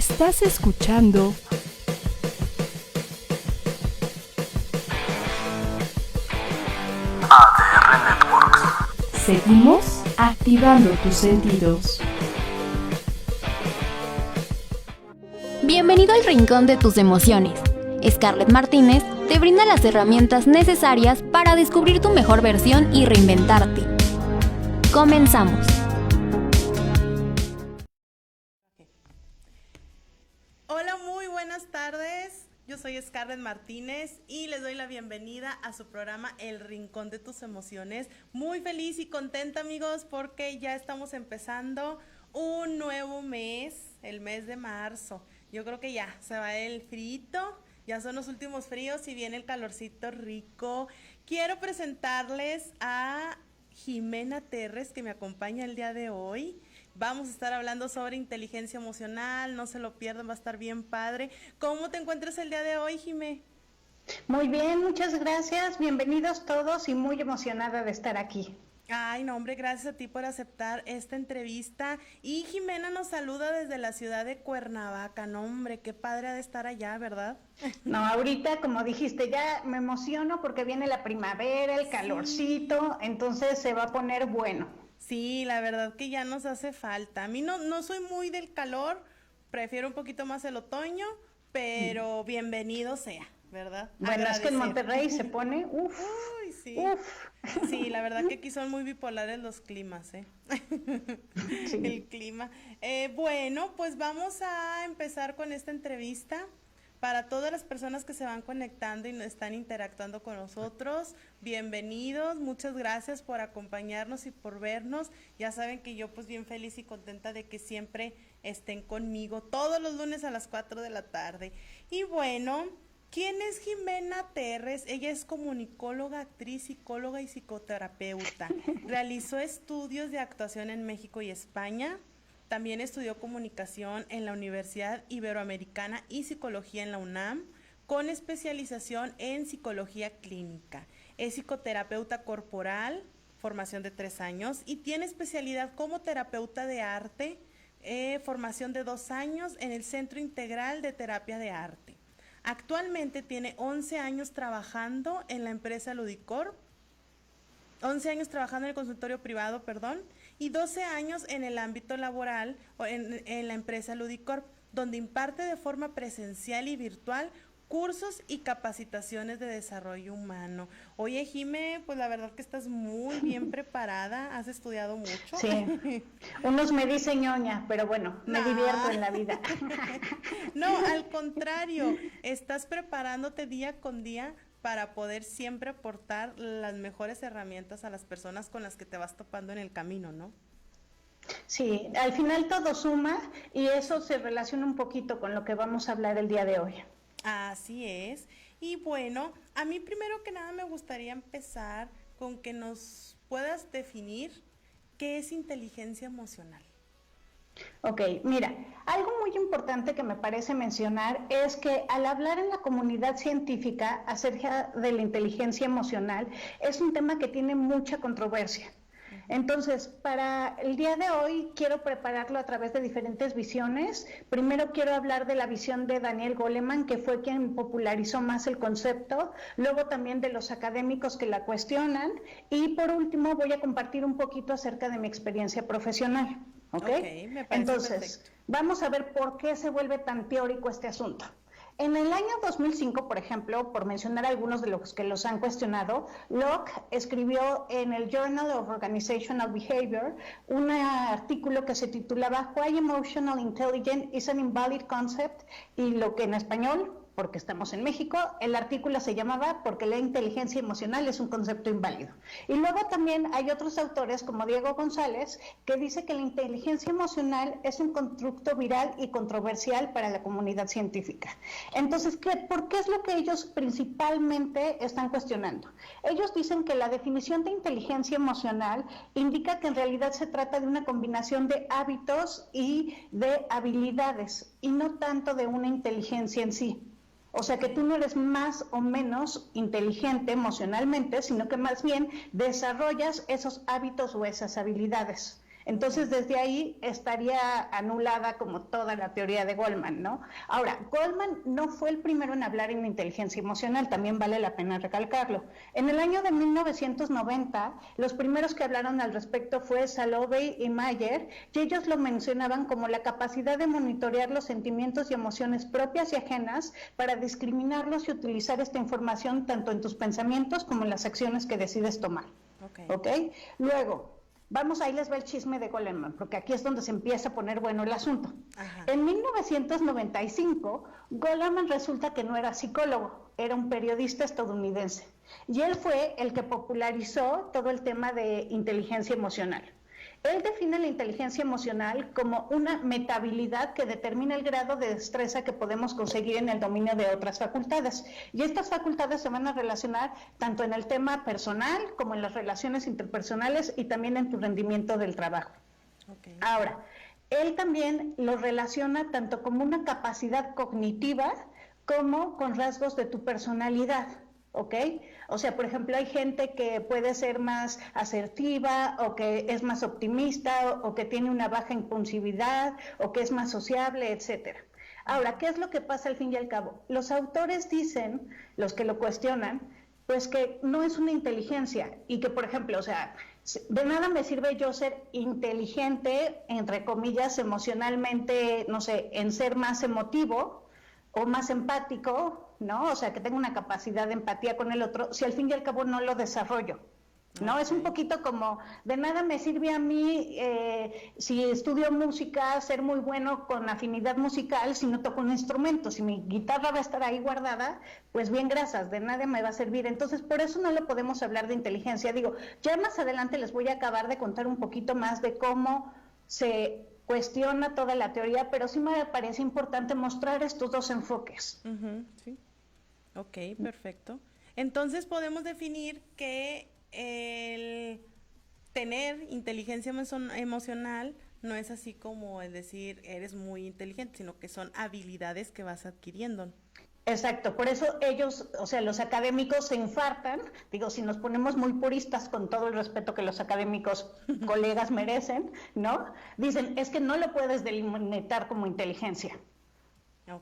Estás escuchando ADR Networks. Seguimos activando tus sentidos. Bienvenido al rincón de tus emociones. Scarlett Martínez te brinda las herramientas necesarias para descubrir tu mejor versión y reinventarte. Comenzamos. Hola, muy buenas tardes. Yo soy Scarlett Martínez y les doy la bienvenida a su programa El Rincón de tus Emociones. Muy feliz y contenta, amigos, porque ya estamos empezando un nuevo mes, el mes de marzo. Yo creo que ya se va el frito, ya son los últimos fríos y viene el calorcito rico. Quiero presentarles a Jimena Terres, que me acompaña el día de hoy. Vamos a estar hablando sobre inteligencia emocional, no se lo pierdan, va a estar bien padre. ¿Cómo te encuentras el día de hoy, Jimé? Muy bien, muchas gracias, bienvenidos todos y muy emocionada de estar aquí. Ay, no, hombre, gracias a ti por aceptar esta entrevista. Y Jimena nos saluda desde la ciudad de Cuernavaca. No, hombre, qué padre ha de estar allá, ¿verdad? No, ahorita, como dijiste, ya me emociono porque viene la primavera, el calorcito, entonces se va a poner bueno. Sí, la verdad que ya nos hace falta. A mí no soy muy del calor, prefiero un poquito más el otoño, pero bienvenido sea, ¿verdad? Bueno, es que en Monterrey se pone, Uy, sí. Sí, la verdad que aquí son muy bipolares los climas, ¿eh? Sí. El clima. Bueno, pues vamos a empezar con esta entrevista. Para todas las personas que se van conectando y están interactuando con nosotros, bienvenidos, muchas gracias por acompañarnos y por vernos. Ya saben que yo pues bien feliz y contenta de que siempre estén conmigo todos los lunes a las 4 de la tarde. Y bueno, ¿quién es Jimena Terres? Ella es comunicóloga, actriz, psicóloga y psicoterapeuta. Realizó estudios de actuación en México y España. También estudió comunicación en la Universidad Iberoamericana y psicología en la UNAM, con especialización en psicología clínica. Es psicoterapeuta corporal, formación de 3 años, y tiene especialidad como terapeuta de arte, formación de 2 años en el Centro Integral de Terapia de Arte. Actualmente tiene 11 años trabajando en la empresa Ludicor, 11 años trabajando en el consultorio privado, y 12 años en el ámbito laboral en la empresa Ludicorp, donde imparte de forma presencial y virtual cursos y capacitaciones de desarrollo humano. Oye, Jime, pues la verdad que estás muy bien preparada, has estudiado mucho. Sí, unos me dicen ñoña, pero bueno, me divierto en la vida. No, al contrario, estás preparándote día con día para poder siempre aportar las mejores herramientas a las personas con las que te vas topando en el camino, ¿no? Sí, al final todo suma y eso se relaciona un poquito con lo que vamos a hablar el día de hoy. Así es. Y bueno, a mí primero que nada me gustaría empezar con que nos puedas definir qué es inteligencia emocional. Ok, mira, algo muy importante que me parece mencionar es que al hablar en la comunidad científica acerca de la inteligencia emocional es un tema que tiene mucha controversia. Entonces, para el día de hoy quiero prepararlo a través de diferentes visiones. Primero quiero hablar de la visión de Daniel Goleman, que fue quien popularizó más el concepto, luego también de los académicos que la cuestionan y por último voy a compartir un poquito acerca de mi experiencia profesional. ¿Okay? Me parece Entonces, perfecto. Vamos a ver por qué se vuelve tan teórico este asunto. En el año 2005, por ejemplo, por mencionar algunos de los que los han cuestionado, Locke escribió en el Journal of Organizational Behavior un artículo que se titulaba Why Emotional Intelligence is an Invalid Concept, y lo que en español, porque estamos en México, el artículo se llamaba Porque la inteligencia emocional es un concepto inválido. Y luego también hay otros autores como Diego González que dice que la inteligencia emocional es un constructo viral y controversial para la comunidad científica. Entonces, ¿por qué es lo que ellos principalmente están cuestionando? Ellos dicen que la definición de inteligencia emocional indica que en realidad se trata de una combinación de hábitos y de habilidades y no tanto de una inteligencia en sí. O sea que tú no eres más o menos inteligente emocionalmente, sino que más bien desarrollas esos hábitos o esas habilidades. Entonces, desde ahí estaría anulada como toda la teoría de Goleman, ¿no? Ahora, Goleman no fue el primero en hablar en inteligencia emocional, también vale la pena recalcarlo. En el año de 1990, los primeros que hablaron al respecto fue Salovey y Mayer, y ellos lo mencionaban como la capacidad de monitorear los sentimientos y emociones propias y ajenas para discriminarlos y utilizar esta información tanto en tus pensamientos como en las acciones que decides tomar. ¿Ok? Luego, vamos, ahí les va el chisme de Goleman, porque aquí es donde se empieza a poner bueno el asunto. Ajá. En 1995, Goleman resulta que no era psicólogo, era un periodista estadounidense. Y él fue el que popularizó todo el tema de inteligencia emocional. Él define la inteligencia emocional como una metahabilidad que determina el grado de destreza que podemos conseguir en el dominio de otras facultades. Y estas facultades se van a relacionar tanto en el tema personal como en las relaciones interpersonales y también en tu rendimiento del trabajo. Ahora, él también lo relaciona tanto como una capacidad cognitiva como con rasgos de tu personalidad. ¿Ok? O sea, por ejemplo, hay gente que puede ser más asertiva o que es más optimista o que tiene una baja impulsividad o que es más sociable, etcétera. Ahora, ¿qué es lo que pasa al fin y al cabo? Los autores dicen, los que lo cuestionan, pues que no es una inteligencia y que, por ejemplo, o sea, de nada me sirve yo ser inteligente, entre comillas, emocionalmente, no sé, en ser más emotivo o más empático, ¿no? O sea, que tengo una capacidad de empatía con el otro, si al fin y al cabo no lo desarrollo, ¿no? Es un poquito como, de nada me sirve a mí, si estudio música, ser muy bueno con afinidad musical, si no toco un instrumento, si mi guitarra va a estar ahí guardada, pues bien, gracias, de nada me va a servir. Entonces, por eso no le podemos hablar de inteligencia. Digo, ya más adelante les voy a acabar de contar un poquito más de cómo se cuestiona toda la teoría, pero sí me parece importante mostrar estos dos enfoques. Sí. Ok, perfecto. Entonces podemos definir que el tener inteligencia emocional no es así como el decir eres muy inteligente, sino que son habilidades que vas adquiriendo. Exacto, por eso ellos, o sea, los académicos se infartan, digo, si nos ponemos muy puristas con todo el respeto que los académicos colegas merecen, ¿no? Dicen, es que no lo puedes delimitar como inteligencia.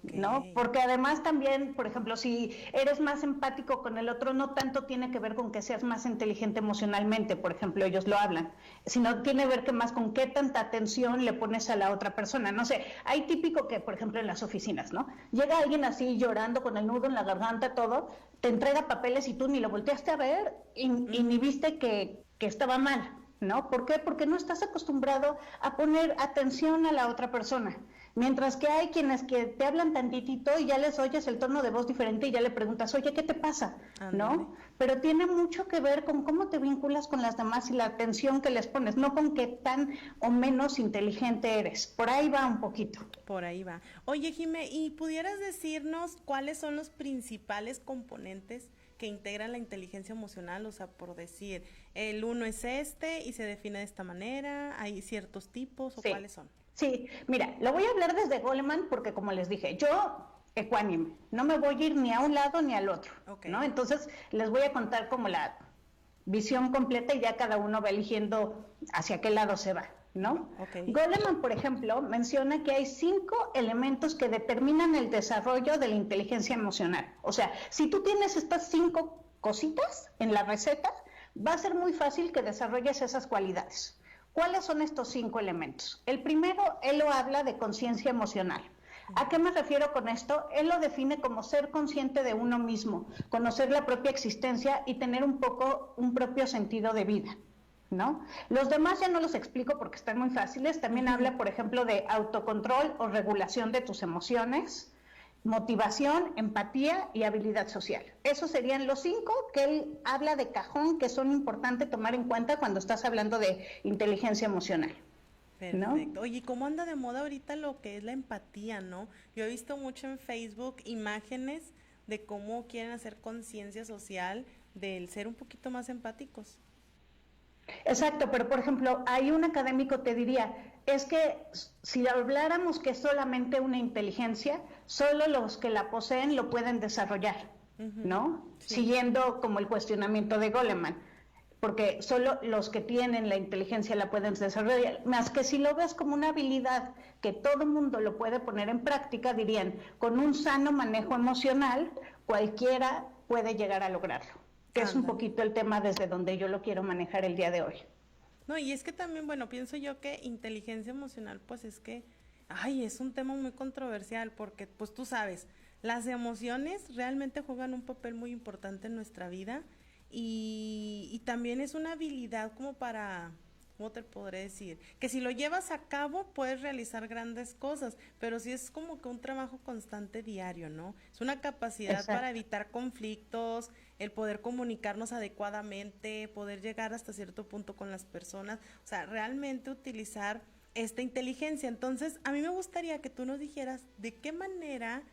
¿No? Porque además también, por ejemplo, si eres más empático con el otro, no tanto tiene que ver con que seas más inteligente emocionalmente, por ejemplo, ellos lo hablan, sino tiene que ver que más con qué tanta atención le pones a la otra persona. No sé, hay típico que, por ejemplo, en las oficinas, ¿no? Llega alguien así llorando con el nudo en la garganta, todo, te entrega papeles y tú ni lo volteaste a ver y ni viste que estaba mal, ¿no? ¿Por qué? Porque no estás acostumbrado a poner atención a la otra persona. Mientras que hay quienes que te hablan tantitito y ya les oyes el tono de voz diferente y ya le preguntas, oye, ¿qué te pasa? ¿No? Pero tiene mucho que ver con cómo te vinculas con las demás y la atención que les pones, no con qué tan o menos inteligente eres. Por ahí va un poquito. Por ahí va. Oye, Jimé, ¿y pudieras decirnos cuáles son los principales componentes que integran la inteligencia emocional? O sea, por decir, el uno es este y se define de esta manera, ¿hay ciertos tipos o sí. ¿Cuáles son? Sí, mira, lo voy a hablar desde Goleman porque, como les dije, yo ecuánime, no me voy a ir ni a un lado ni al otro, ¿no? Entonces les voy a contar como la visión completa y ya cada uno va eligiendo hacia qué lado se va, ¿no? Goleman, por ejemplo, menciona que hay 5 elementos que determinan el desarrollo de la inteligencia emocional. O sea, si tú tienes estas 5 cositas en la receta, va a ser muy fácil que desarrolles esas cualidades. ¿Cuáles son estos 5 elementos? El primero, él lo habla de conciencia emocional. ¿A qué me refiero con esto? Él lo define como ser consciente de uno mismo, conocer la propia existencia y tener un propio sentido de vida, ¿no? Los demás ya no los explico porque están muy fáciles. También habla, por ejemplo, de autocontrol o regulación de tus emociones, motivación, empatía y habilidad social. Esos serían los 5 que él habla de cajón, que son importantes tomar en cuenta cuando estás hablando de inteligencia emocional. Perfecto. ¿No? Oye, ¿cómo anda de moda ahorita lo que es la empatía, no? Yo he visto mucho en Facebook imágenes de cómo quieren hacer conciencia social del ser un poquito más empáticos. Exacto, pero por ejemplo, hay un académico te diría, es que si habláramos que es solamente una inteligencia, solo los que la poseen lo pueden desarrollar, ¿no? Sí. Siguiendo como el cuestionamiento de Goleman. porque solo los que tienen la inteligencia la pueden desarrollar, más que si lo ves como una habilidad que todo mundo lo puede poner en práctica, dirían, con un sano manejo emocional, cualquiera puede llegar a lograrlo, que es un poquito el tema desde donde yo lo quiero manejar el día de hoy. No, y es que también, bueno, pienso yo que inteligencia emocional, pues es que, es un tema muy controversial, porque pues tú sabes, las emociones realmente juegan un papel muy importante en nuestra vida, y también es una habilidad como para, ¿cómo te podré decir? Que si lo llevas a cabo puedes realizar grandes cosas, pero sí es como que un trabajo constante diario, ¿no? Es una capacidad Exacto. para evitar conflictos, el poder comunicarnos adecuadamente, poder llegar hasta cierto punto con las personas, o sea, realmente utilizar esta inteligencia. Entonces, a mí me gustaría que tú nos dijeras de qué manera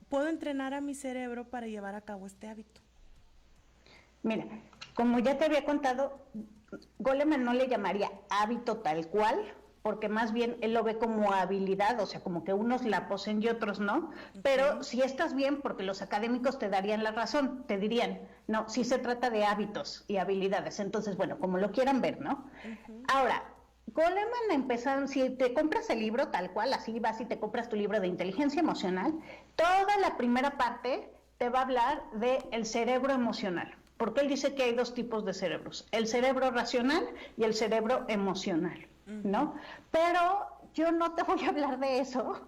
puedo entrenar a mi cerebro para llevar a cabo este hábito. Mira, como ya te había contado, Goleman no le llamaría hábito tal cual, porque más bien él lo ve como habilidad, o sea, como que unos la poseen y otros no, pero si estás bien, porque los académicos te darían la razón, te dirían, no, sí se trata de hábitos y habilidades, entonces, bueno, como lo quieran ver, ¿no? Ahora, Goleman empezaron, si te compras el libro tal cual, así vas y te compras tu libro de inteligencia emocional, toda la primera parte te va a hablar del cerebro emocional, porque él dice que hay dos tipos de cerebros, el cerebro racional y el cerebro emocional, ¿no? Pero yo no te voy a hablar de eso,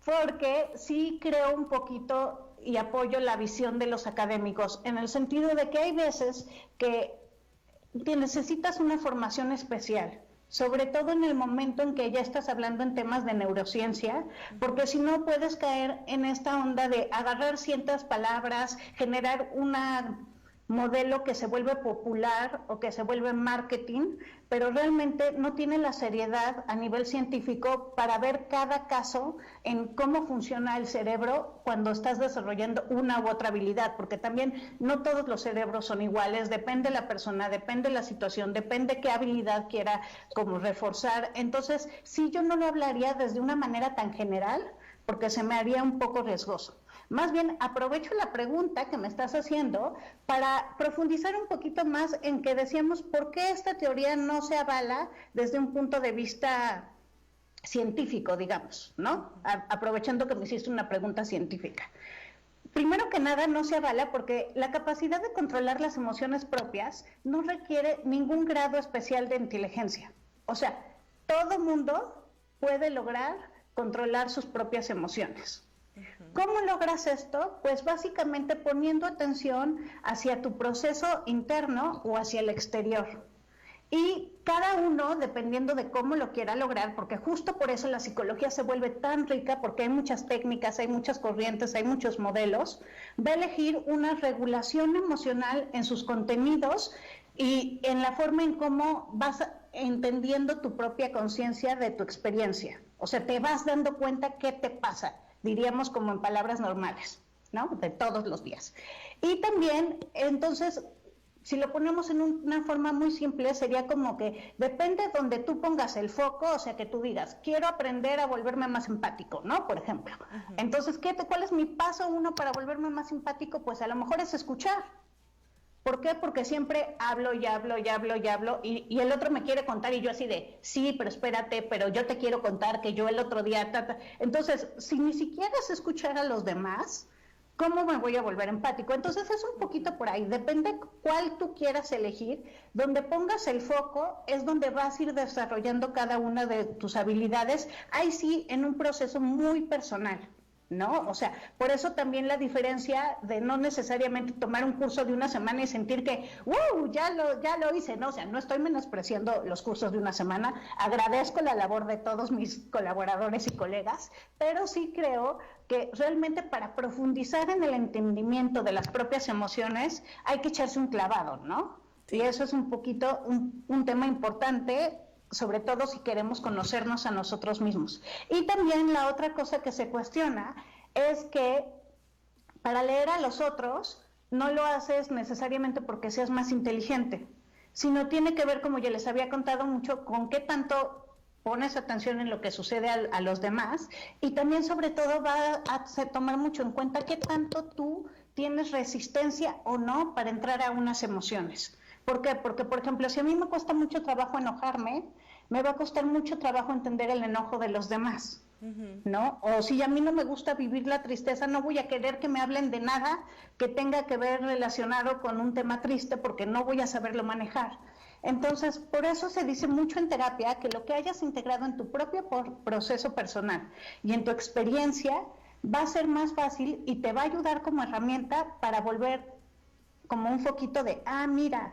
porque sí creo un poquito y apoyo la visión de los académicos, en el sentido de que hay veces que necesitas una formación especial, sobre todo en el momento en que ya estás hablando en temas de neurociencia, porque si no puedes caer en esta onda de agarrar ciertas palabras, generar una modelo que se vuelve popular o que se vuelve marketing, pero realmente no tiene la seriedad a nivel científico para ver cada caso en cómo funciona el cerebro cuando estás desarrollando una u otra habilidad, porque también no todos los cerebros son iguales, depende de la persona, depende de la situación, depende qué habilidad quiera como reforzar. Entonces, sí, yo no lo hablaría desde una manera tan general, porque se me haría un poco riesgoso. Más bien, aprovecho la pregunta que me estás haciendo para profundizar un poquito más en que decíamos por qué esta teoría no se avala desde un punto de vista científico, digamos, ¿no? Aprovechando que me hiciste una pregunta científica. Primero que nada, no se avala porque la capacidad de controlar las emociones propias no requiere ningún grado especial de inteligencia. O sea, todo mundo puede lograr controlar sus propias emociones. ¿Cómo logras esto? Pues básicamente poniendo atención hacia tu proceso interno o hacia el exterior. Y cada uno, dependiendo de cómo lo quiera lograr, porque justo por eso la psicología se vuelve tan rica, porque hay muchas técnicas, hay muchas corrientes, hay muchos modelos, va a elegir una regulación emocional en sus contenidos y en la forma en cómo vas entendiendo tu propia conciencia de tu experiencia. O sea, te vas dando cuenta qué te pasa, diríamos como en palabras normales, ¿no? De todos los días. Y también, entonces, si lo ponemos en una forma muy simple, sería como que depende de donde tú pongas el foco, o sea, que tú digas, quiero aprender a volverme más empático, ¿no? Por ejemplo. Entonces, ¿cuál es mi paso uno para volverme más empático? Pues a lo mejor es escuchar. ¿Por qué? Porque siempre hablo y el otro me quiere contar y yo así de, sí, pero espérate, pero yo te quiero contar que yo el otro día... Entonces, si ni siquiera es escuchar a los demás, ¿cómo me voy a volver empático? Entonces es un poquito por ahí, depende cuál tú quieras elegir, donde pongas el foco es donde vas a ir desarrollando cada una de tus habilidades, ahí sí, en un proceso muy personal, ¿no? O sea, por eso también la diferencia de no necesariamente tomar un curso de una semana y sentir que, ya lo hice, ¿no? O sea, no estoy menospreciando los cursos de una semana, agradezco la labor de todos mis colaboradores y colegas, pero sí creo que realmente para profundizar en el entendimiento de las propias emociones hay que echarse un clavado, ¿no? Y eso es un poquito un tema importante, sobre todo si queremos conocernos a nosotros mismos. Y también la otra cosa que se cuestiona es que para leer a los otros no lo haces necesariamente porque seas más inteligente, sino tiene que ver, como ya les había contado mucho, con qué tanto pones atención en lo que sucede a los demás y también sobre todo va a tomar mucho en cuenta qué tanto tú tienes resistencia o no para entrar a unas emociones. ¿Por qué? Porque, por ejemplo, si a mí me cuesta mucho trabajo enojarme, me va a costar mucho trabajo entender el enojo de los demás, ¿no? O si a mí no me gusta vivir la tristeza, no voy a querer que me hablen de nada que tenga que ver relacionado con un tema triste, porque no voy a saberlo manejar. Entonces, por eso se dice mucho en terapia que lo que hayas integrado en tu propio proceso personal y en tu experiencia va a ser más fácil y te va a ayudar como herramienta para volver como un foquito de, mira,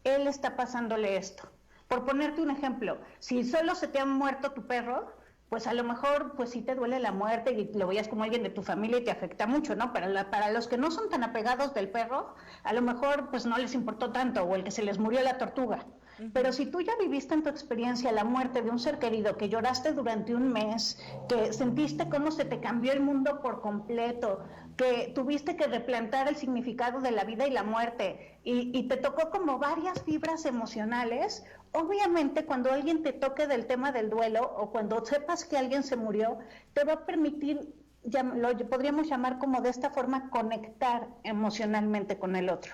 él está pasándole esto. Por ponerte un ejemplo, si solo se te ha muerto tu perro, pues a lo mejor pues sí te duele la muerte y lo veías como alguien de tu familia y te afecta mucho, ¿no? Para los que no son tan apegados del perro, a lo mejor pues no les importó tanto, o el que se les murió la tortuga. Pero si tú ya viviste en tu experiencia la muerte de un ser querido, que lloraste durante un mes, que sentiste cómo se te cambió el mundo por completo, que tuviste que replantar el significado de la vida y la muerte, y te tocó como varias fibras emocionales, obviamente cuando alguien te toque del tema del duelo, o cuando sepas que alguien se murió, te va a permitir, lo podríamos llamar como de esta forma, conectar emocionalmente con el otro.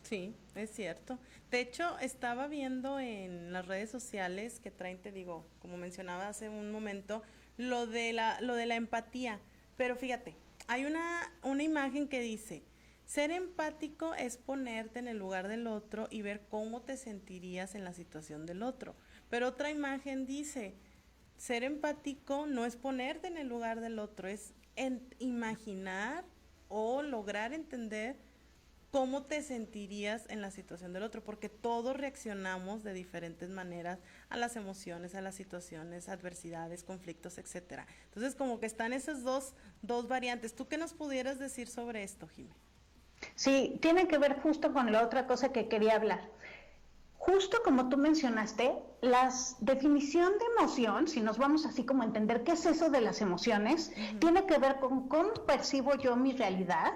Sí, es cierto. De hecho, estaba viendo en las redes sociales que traen, te digo, como mencionaba hace un momento, lo de la empatía. Pero fíjate, hay una imagen que dice, ser empático es ponerte en el lugar del otro y ver cómo te sentirías en la situación del otro. Pero otra imagen dice, ser empático no es ponerte en el lugar del otro, es imaginar o lograr entender cómo te sentirías en la situación del otro, porque todos reaccionamos de diferentes maneras a las emociones, a las situaciones, adversidades, conflictos, etcétera. Entonces, como que están esas dos variantes. ¿Tú qué nos pudieras decir sobre esto, Jimé? Sí, tiene que ver justo con la otra cosa que quería hablar. Justo como tú mencionaste, la definición de emoción, si nos vamos así como a entender qué es eso de las emociones, tiene que ver con cómo percibo yo mi realidad,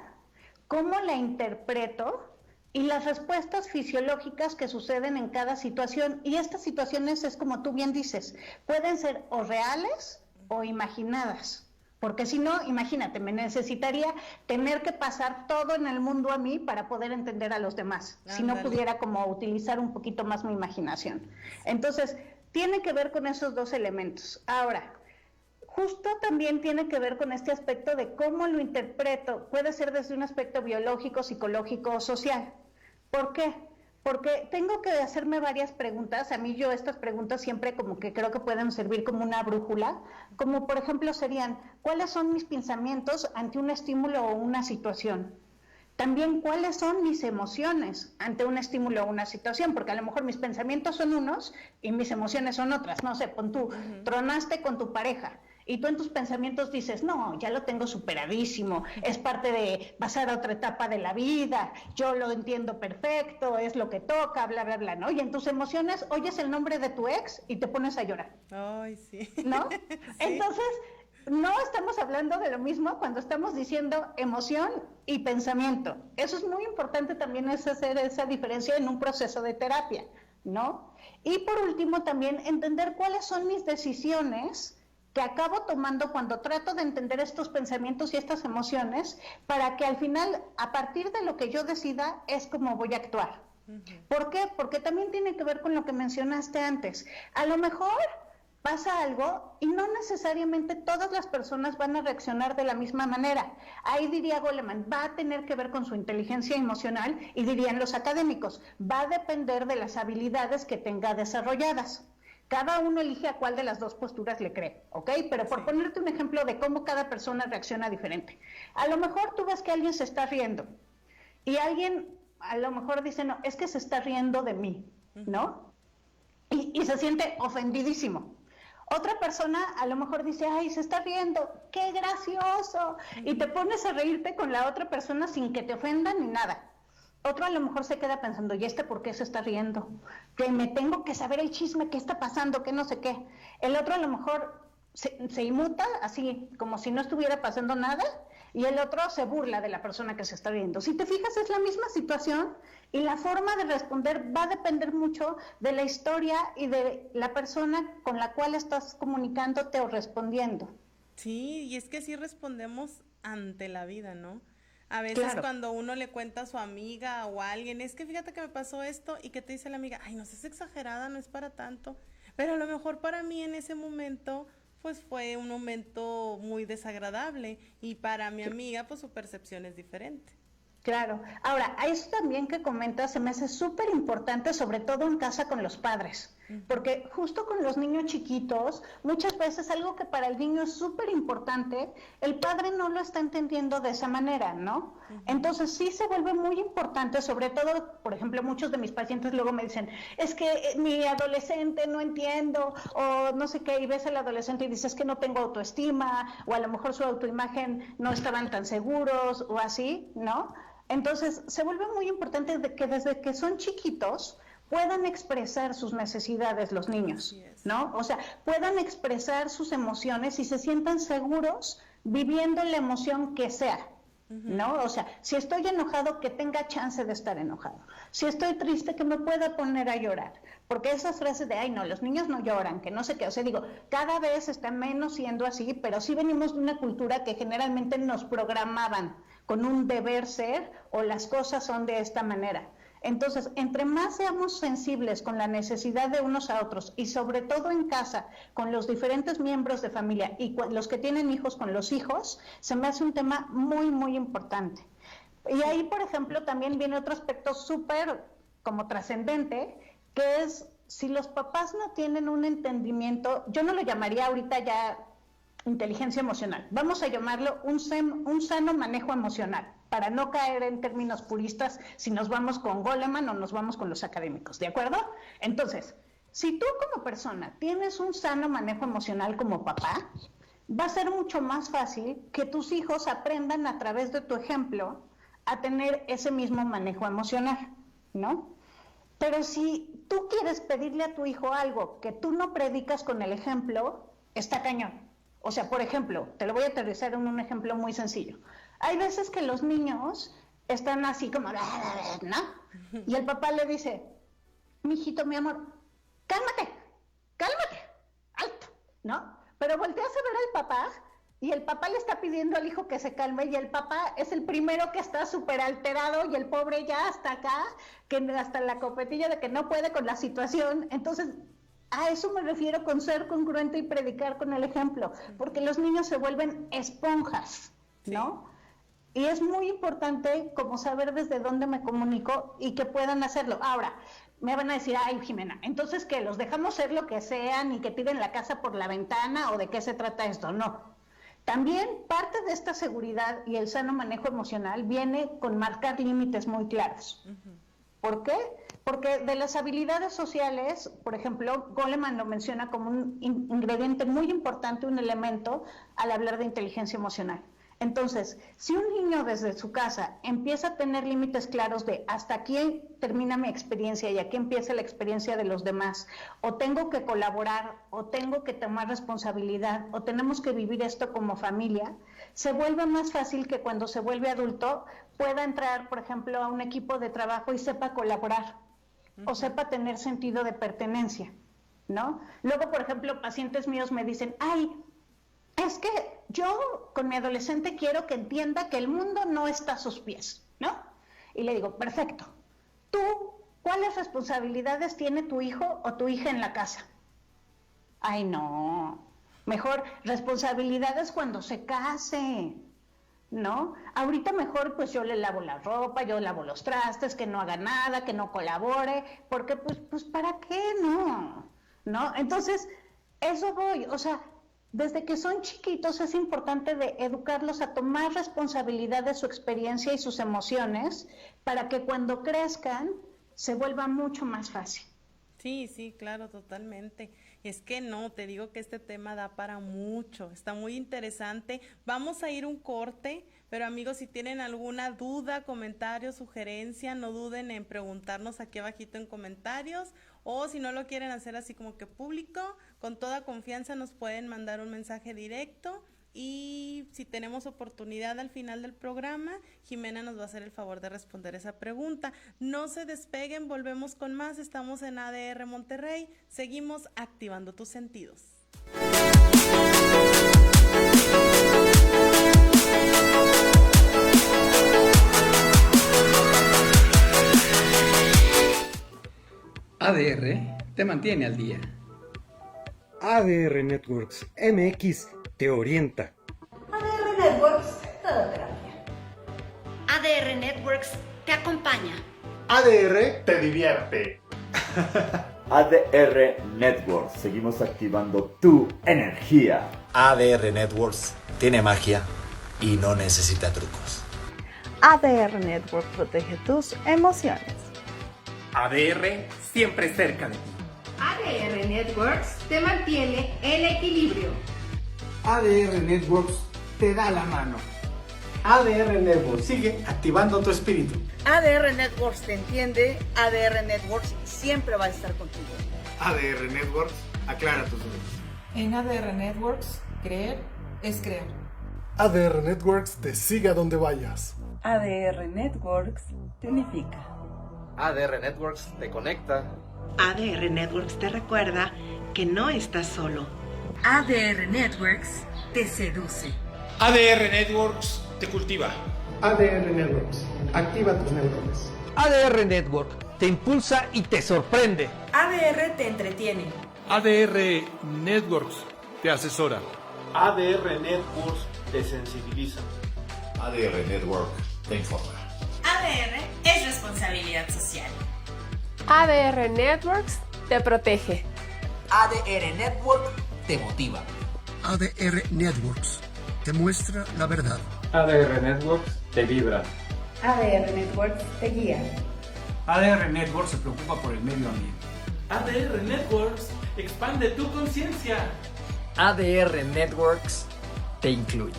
cómo la interpreto y las respuestas fisiológicas que suceden en cada situación. Y estas situaciones es como tú bien dices, pueden ser o reales o imaginadas. Porque si no, imagínate, me necesitaría tener que pasar todo en el mundo a mí para poder entender a los demás, si no pudiera como utilizar un poquito más mi imaginación. Entonces, tiene que ver con esos dos elementos. Ahora, justo también tiene que ver con este aspecto de cómo lo interpreto. Puede ser desde un aspecto biológico, psicológico o social. ¿Por qué? Porque tengo que hacerme varias preguntas. A mí estas preguntas siempre como que creo que pueden servir como una brújula. Como por ejemplo serían, ¿cuáles son mis pensamientos ante un estímulo o una situación? También, ¿cuáles son mis emociones ante un estímulo o una situación? Porque a lo mejor mis pensamientos son unos y mis emociones son otras. No sé, pon tú, tronaste con tu pareja. Y tú en tus pensamientos dices, no, ya lo tengo superadísimo, es parte de pasar a otra etapa de la vida, yo lo entiendo perfecto, es lo que toca, bla, bla, bla, ¿no? Y en tus emociones oyes el nombre de tu ex y te pones a llorar. Ay, sí. ¿No? Sí. Entonces, no estamos hablando de lo mismo cuando estamos diciendo emoción y pensamiento. Eso es muy importante también, es hacer esa diferencia en un proceso de terapia, ¿no? Y por último, también entender cuáles son mis decisiones que acabo tomando cuando trato de entender estos pensamientos y estas emociones, para que al final, a partir de lo que yo decida, es como voy a actuar. ¿Por qué? Porque también tiene que ver con lo que mencionaste antes. A lo mejor pasa algo y no necesariamente todas las personas van a reaccionar de la misma manera. Ahí diría Goleman, va a tener que ver con su inteligencia emocional, y dirían los académicos, va a depender de las habilidades que tenga desarrolladas. Cada uno elige a cuál de las dos posturas le cree, ¿ok? Pero por ponerte un ejemplo de cómo cada persona reacciona diferente. A lo mejor tú ves que alguien se está riendo y alguien a lo mejor dice, no, es que se está riendo de mí, ¿no? Y se siente ofendidísimo. Otra persona a lo mejor dice, ay, se está riendo, qué gracioso. Y te pones a reírte con la otra persona sin que te ofendan ni nada. Otro a lo mejor se queda pensando, ¿y este por qué se está riendo? Que me tengo que saber el chisme, qué está pasando, qué no sé qué. El otro a lo mejor se inmuta, así como si no estuviera pasando nada, y el otro se burla de la persona que se está riendo. Si te fijas, es la misma situación, y la forma de responder va a depender mucho de la historia y de la persona con la cual estás comunicándote o respondiendo. Sí, y es que así respondemos ante la vida, ¿no? A veces Claro. cuando uno le cuenta a su amiga o a alguien, es que fíjate que me pasó esto, y que te dice la amiga, ay, no seas exagerada, no es para tanto, pero a lo mejor para mí en ese momento, pues fue un momento muy desagradable, y para mi amiga, pues su percepción es diferente. Claro. Ahora, a eso también que comentas se me hace súper importante, sobre todo en casa con los padres, porque justo con los niños chiquitos, muchas veces algo que para el niño es súper importante, el padre no lo está entendiendo de esa manera, ¿no? Entonces sí se vuelve muy importante, sobre todo, por ejemplo, muchos de mis pacientes luego me dicen, es que mi adolescente no entiendo, o no sé qué, y ves al adolescente y dices que no tengo autoestima, o a lo mejor su autoimagen no estaban tan seguros, o así, ¿no? Entonces, se vuelve muy importante de que desde que son chiquitos puedan expresar sus necesidades los niños, ¿no? O sea, puedan expresar sus emociones y se sientan seguros viviendo la emoción que sea, ¿no? O sea, si estoy enojado, que tenga chance de estar enojado. Si estoy triste, que me pueda poner a llorar. Porque esas frases de, ay, no, los niños no lloran, que no sé qué, o sea, digo, cada vez está menos siendo así, pero sí venimos de una cultura que generalmente nos programaban con un deber ser o las cosas son de esta manera. Entonces, entre más seamos sensibles con la necesidad de unos a otros y sobre todo en casa, con los diferentes miembros de familia y los que tienen hijos con los hijos, se me hace un tema muy, muy importante. Y ahí, por ejemplo, también viene otro aspecto súper como trascendente, que es si los papás no tienen un entendimiento, yo no lo llamaría ahorita ya inteligencia emocional, vamos a llamarlo un sano manejo emocional, para no caer en términos puristas si nos vamos con Goleman o nos vamos con los académicos, ¿de acuerdo? Entonces, si tú como persona tienes un sano manejo emocional como papá, va a ser mucho más fácil que tus hijos aprendan a través de tu ejemplo a tener ese mismo manejo emocional, ¿no? Pero si tú quieres pedirle a tu hijo algo que tú no predicas con el ejemplo, está cañón. O sea, por ejemplo, te lo voy a aterrizar en un ejemplo muy sencillo. Hay veces que los niños están así como, ¿no? Y el papá le dice, mijito, mi amor, cálmate, alto, ¿no? Pero volteas a ver al papá y el papá le está pidiendo al hijo que se calme y el papá es el primero que está súper alterado y el pobre ya hasta acá, que hasta la copetilla de que no puede con la situación. Entonces, a eso me refiero con ser congruente y predicar con el ejemplo, porque los niños se vuelven esponjas, ¿no? Sí. Y es muy importante como saber desde dónde me comunico y que puedan hacerlo. Ahora, me van a decir, ay, Jimena, entonces ¿qué? ¿Los dejamos ser lo que sean y que tiren la casa por la ventana o de qué se trata esto? No. También parte de esta seguridad y el sano manejo emocional viene con marcar límites muy claros. ¿Por qué? Porque de las habilidades sociales, por ejemplo, Goleman lo menciona como un ingrediente muy importante, un elemento al hablar de inteligencia emocional. Entonces, si un niño desde su casa empieza a tener límites claros de hasta aquí termina mi experiencia y aquí empieza la experiencia de los demás, o tengo que colaborar, o tengo que tomar responsabilidad, o tenemos que vivir esto como familia, se vuelve más fácil que cuando se vuelve adulto pueda entrar, por ejemplo, a un equipo de trabajo y sepa colaborar, o sepa tener sentido de pertenencia, ¿no? Luego, por ejemplo, pacientes míos me dicen, ay, es que yo con mi adolescente quiero que entienda que el mundo no está a sus pies, ¿no? Y le digo, perfecto, ¿tú cuáles responsabilidades tiene tu hijo o tu hija en la casa? Ay, no, mejor responsabilidades cuando se case, ¿no? Ahorita mejor pues yo le lavo la ropa, yo lavo los trastes, que no haga nada, que no colabore, porque pues ¿para qué no? ¿No? Entonces, eso voy, o sea, desde que son chiquitos es importante de educarlos a tomar responsabilidad de su experiencia y sus emociones para que cuando crezcan se vuelva mucho más fácil. Sí, sí, claro, totalmente. Es que no, te digo que este tema da para mucho, está muy interesante. Vamos a ir un corte, pero amigos, si tienen alguna duda, comentario, sugerencia, no duden en preguntarnos aquí abajito en comentarios, o si no lo quieren hacer así como que público, con toda confianza nos pueden mandar un mensaje directo. Y si tenemos oportunidad al final del programa, Jimena nos va a hacer el favor de responder esa pregunta. No se despeguen, volvemos con más. Estamos en ADR Monterrey, seguimos activando tus sentidos. ADR te mantiene al día. ADR Networks MX te orienta. ADR Networks te da terapia. ADR Networks te acompaña. ADR te divierte. ADR Networks, seguimos activando tu energía. ADR Networks tiene magia y no necesita trucos. ADR Network protege tus emociones. ADR siempre cerca de ti. ADR Networks te mantiene en equilibrio. ADR Networks te da la mano. ADR Networks sigue activando tu espíritu. ADR Networks te entiende. ADR Networks siempre va a estar contigo. ADR Networks aclara tus dudas. En ADR Networks, creer es crear. ADR Networks te sigue a donde vayas. ADR Networks te unifica. ADR Networks te conecta. ADR Networks te recuerda que no estás solo. ADR Networks te seduce. ADR Networks te cultiva. ADR Networks activa tus neuronas. ADR Network te impulsa y te sorprende. ADR te entretiene. ADR Networks te asesora. ADR Networks te sensibiliza. ADR Network te informa. ADR es responsabilidad social. ADR Networks te protege. ADR Network te motiva. ADR Networks te muestra la verdad. ADR Networks te vibra. ADR Networks te guía. ADR Networks se preocupa por el medio ambiente. ADR Networks expande tu conciencia. ADR Networks te incluye.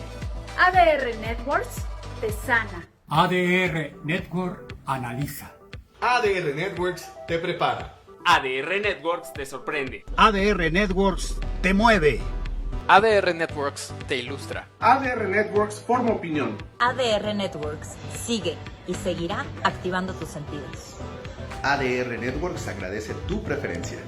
ADR Networks te sana. ADR Network analiza. ADR Networks te prepara. ADR Networks te sorprende. ADR Networks te mueve. ADR Networks te ilustra. ADR Networks forma opinión. ADR Networks sigue y seguirá activando tus sentidos. ADR Networks agradece tu preferencia.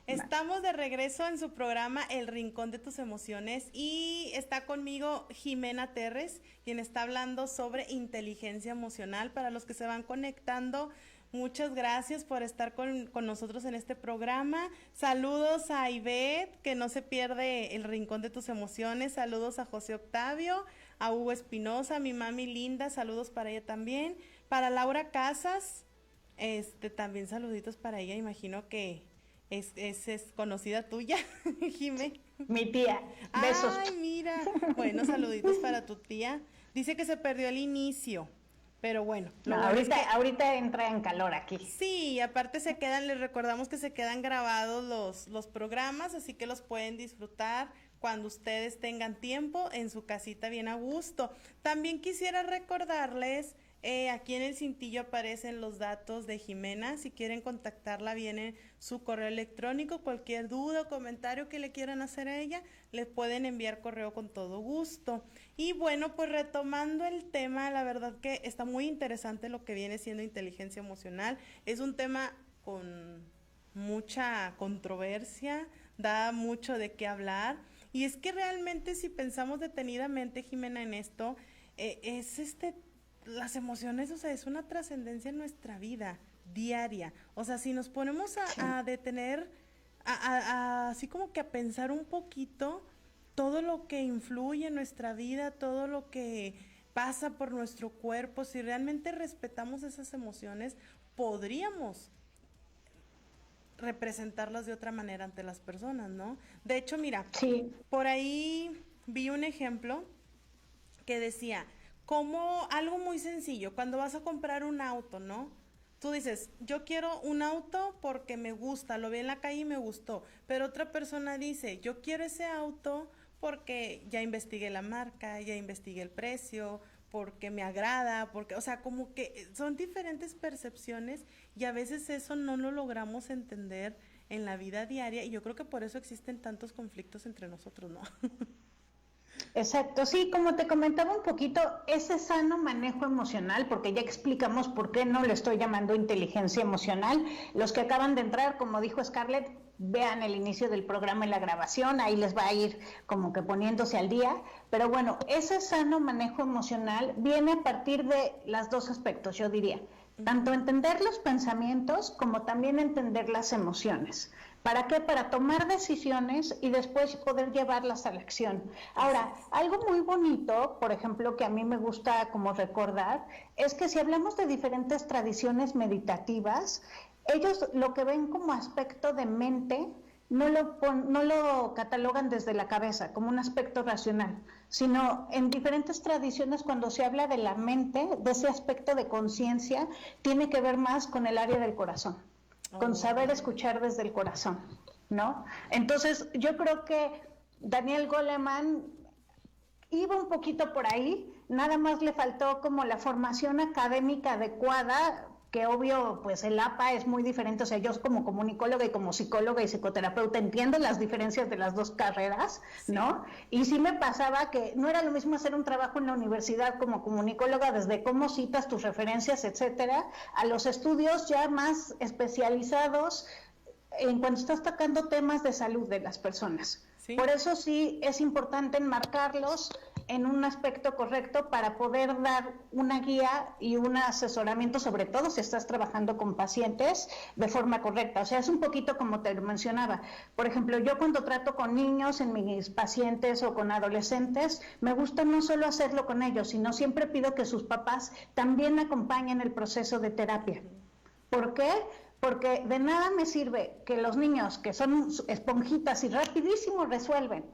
Estamos de regreso en su programa El Rincón de tus Emociones y está conmigo Jimena Terres, quien está hablando sobre inteligencia emocional. Para los que se van conectando, muchas gracias por estar con nosotros en este programa. Saludos a Ivette, que no se pierde El Rincón de tus Emociones. Saludos a José Octavio, a Hugo Espinosa, a mi mami linda, saludos para ella también. Para Laura Casas, también saluditos para ella, imagino que es conocida tuya, Jimé. Mi tía, besos. Ay, mira, bueno, saluditos para tu tía. Dice que se perdió el inicio, pero bueno. Ahorita entra en calor aquí. Sí, aparte les recordamos que se quedan grabados los programas, así que los pueden disfrutar cuando ustedes tengan tiempo en su casita bien a gusto. También quisiera recordarles, aquí en el cintillo aparecen los datos de Jimena. Si quieren contactarla, viene su correo electrónico. Cualquier duda o comentario que le quieran hacer a ella, le pueden enviar correo con todo gusto. Y bueno, pues retomando el tema, la verdad que está muy interesante lo que viene siendo inteligencia emocional. Es un tema con mucha controversia, da mucho de qué hablar. Y es que realmente, si pensamos detenidamente, Jimena, en esto, las emociones, o sea, es una trascendencia en nuestra vida diaria. O sea, si nos ponemos a detener, así como que a pensar un poquito todo lo que influye en nuestra vida, todo lo que pasa por nuestro cuerpo, si realmente respetamos esas emociones, podríamos representarlas de otra manera ante las personas, ¿no? De hecho, mira, por ahí vi un ejemplo que decía, como algo muy sencillo, cuando vas a comprar un auto, ¿no? Tú dices, yo quiero un auto porque me gusta, lo vi en la calle y me gustó, pero otra persona dice, yo quiero ese auto porque ya investigué la marca, ya investigué el precio, porque me agrada, porque, o sea, como que son diferentes percepciones y a veces eso no lo logramos entender en la vida diaria y yo creo que por eso existen tantos conflictos entre nosotros, ¿no? Exacto, sí, como te comentaba un poquito, ese sano manejo emocional, porque ya explicamos por qué no le estoy llamando inteligencia emocional. Los que acaban de entrar, como dijo Scarlett, vean el inicio del programa en la grabación, ahí les va a ir como que poniéndose al día, pero bueno, ese sano manejo emocional viene a partir de los dos aspectos, yo diría, tanto entender los pensamientos como también entender las emociones. ¿Para qué? Para tomar decisiones y después poder llevarlas a la acción. Ahora, algo muy bonito, por ejemplo, que a mí me gusta como recordar, es que si hablamos de diferentes tradiciones meditativas, ellos lo que ven como aspecto de mente no lo catalogan desde la cabeza como un aspecto racional, sino en diferentes tradiciones cuando se habla de la mente, de ese aspecto de conciencia, tiene que ver más con el área del corazón, con saber escuchar desde el corazón, ¿no? Entonces, yo creo que Daniel Goleman iba un poquito por ahí, nada más le faltó como la formación académica adecuada, que obvio, pues el APA es muy diferente, o sea, yo como comunicóloga y como psicóloga y psicoterapeuta entiendo las diferencias de las dos carreras, ¿no? Y sí me pasaba que no era lo mismo hacer un trabajo en la universidad como comunicóloga, desde cómo citas tus referencias, etcétera, a los estudios ya más especializados en cuando estás tocando temas de salud de las personas. ¿Sí? Por eso sí es importante enmarcarlos en un aspecto correcto para poder dar una guía y un asesoramiento, sobre todo si estás trabajando con pacientes de forma correcta. O sea, es un poquito como te mencionaba. Por ejemplo, yo cuando trato con niños en mis pacientes o con adolescentes, me gusta no solo hacerlo con ellos, sino siempre pido que sus papás también acompañen el proceso de terapia. ¿Por qué? Porque de nada me sirve que los niños, que son esponjitas y rapidísimo resuelven,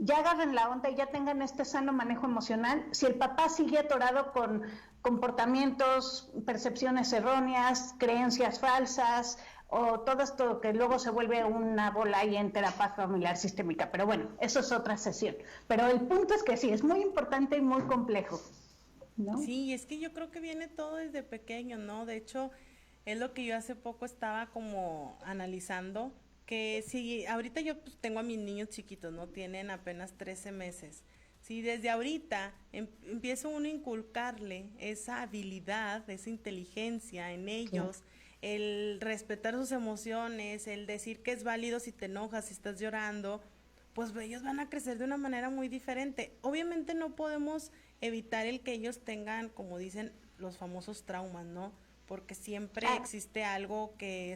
ya agarren la onda y ya tengan este sano manejo emocional, si el papá sigue atorado con comportamientos, percepciones erróneas, creencias falsas, o todo esto que luego se vuelve una bola ahí en terapia familiar sistémica. Pero bueno, eso es otra sesión. Pero el punto es que sí, es muy importante y muy complejo, ¿no? Sí, es que yo creo que viene todo desde pequeño, ¿no? De hecho, es lo que yo hace poco estaba como analizando, que si ahorita yo pues tengo a mis niños chiquitos, ¿no? Tienen apenas 13 meses. Si desde ahorita empiezo uno a inculcarle esa habilidad, esa inteligencia en ellos, el respetar sus emociones, el decir que es válido si te enojas, si estás llorando, pues ellos van a crecer de una manera muy diferente. Obviamente no podemos evitar el que ellos tengan, como dicen, los famosos traumas, ¿no? Porque siempre existe algo que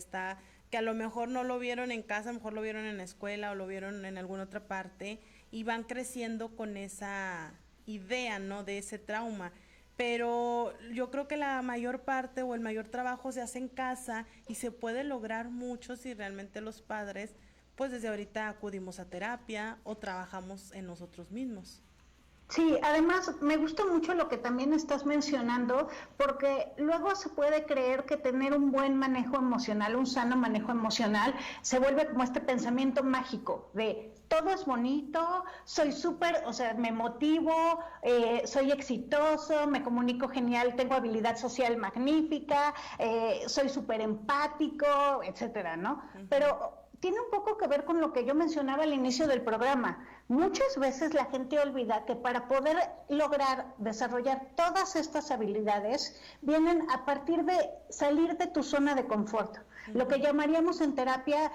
a lo mejor no lo vieron en casa, a lo mejor lo vieron en la escuela o lo vieron en alguna otra parte y van creciendo con esa idea, ¿no? De ese trauma. Pero yo creo que la mayor parte o el mayor trabajo se hace en casa y se puede lograr mucho si realmente los padres, pues desde ahorita acudimos a terapia o trabajamos en nosotros mismos. Sí, además me gusta mucho lo que también estás mencionando, porque luego se puede creer que tener un buen manejo emocional, un sano manejo emocional, se vuelve como este pensamiento mágico de todo es bonito, soy súper, o sea, me motivo, soy exitoso, me comunico genial, tengo habilidad social magnífica, soy súper empático, etcétera, ¿no? Pero tiene un poco que ver con lo que yo mencionaba al inicio del programa. Muchas veces la gente olvida que para poder lograr desarrollar todas estas habilidades vienen a partir de salir de tu zona de confort. Lo que llamaríamos en terapia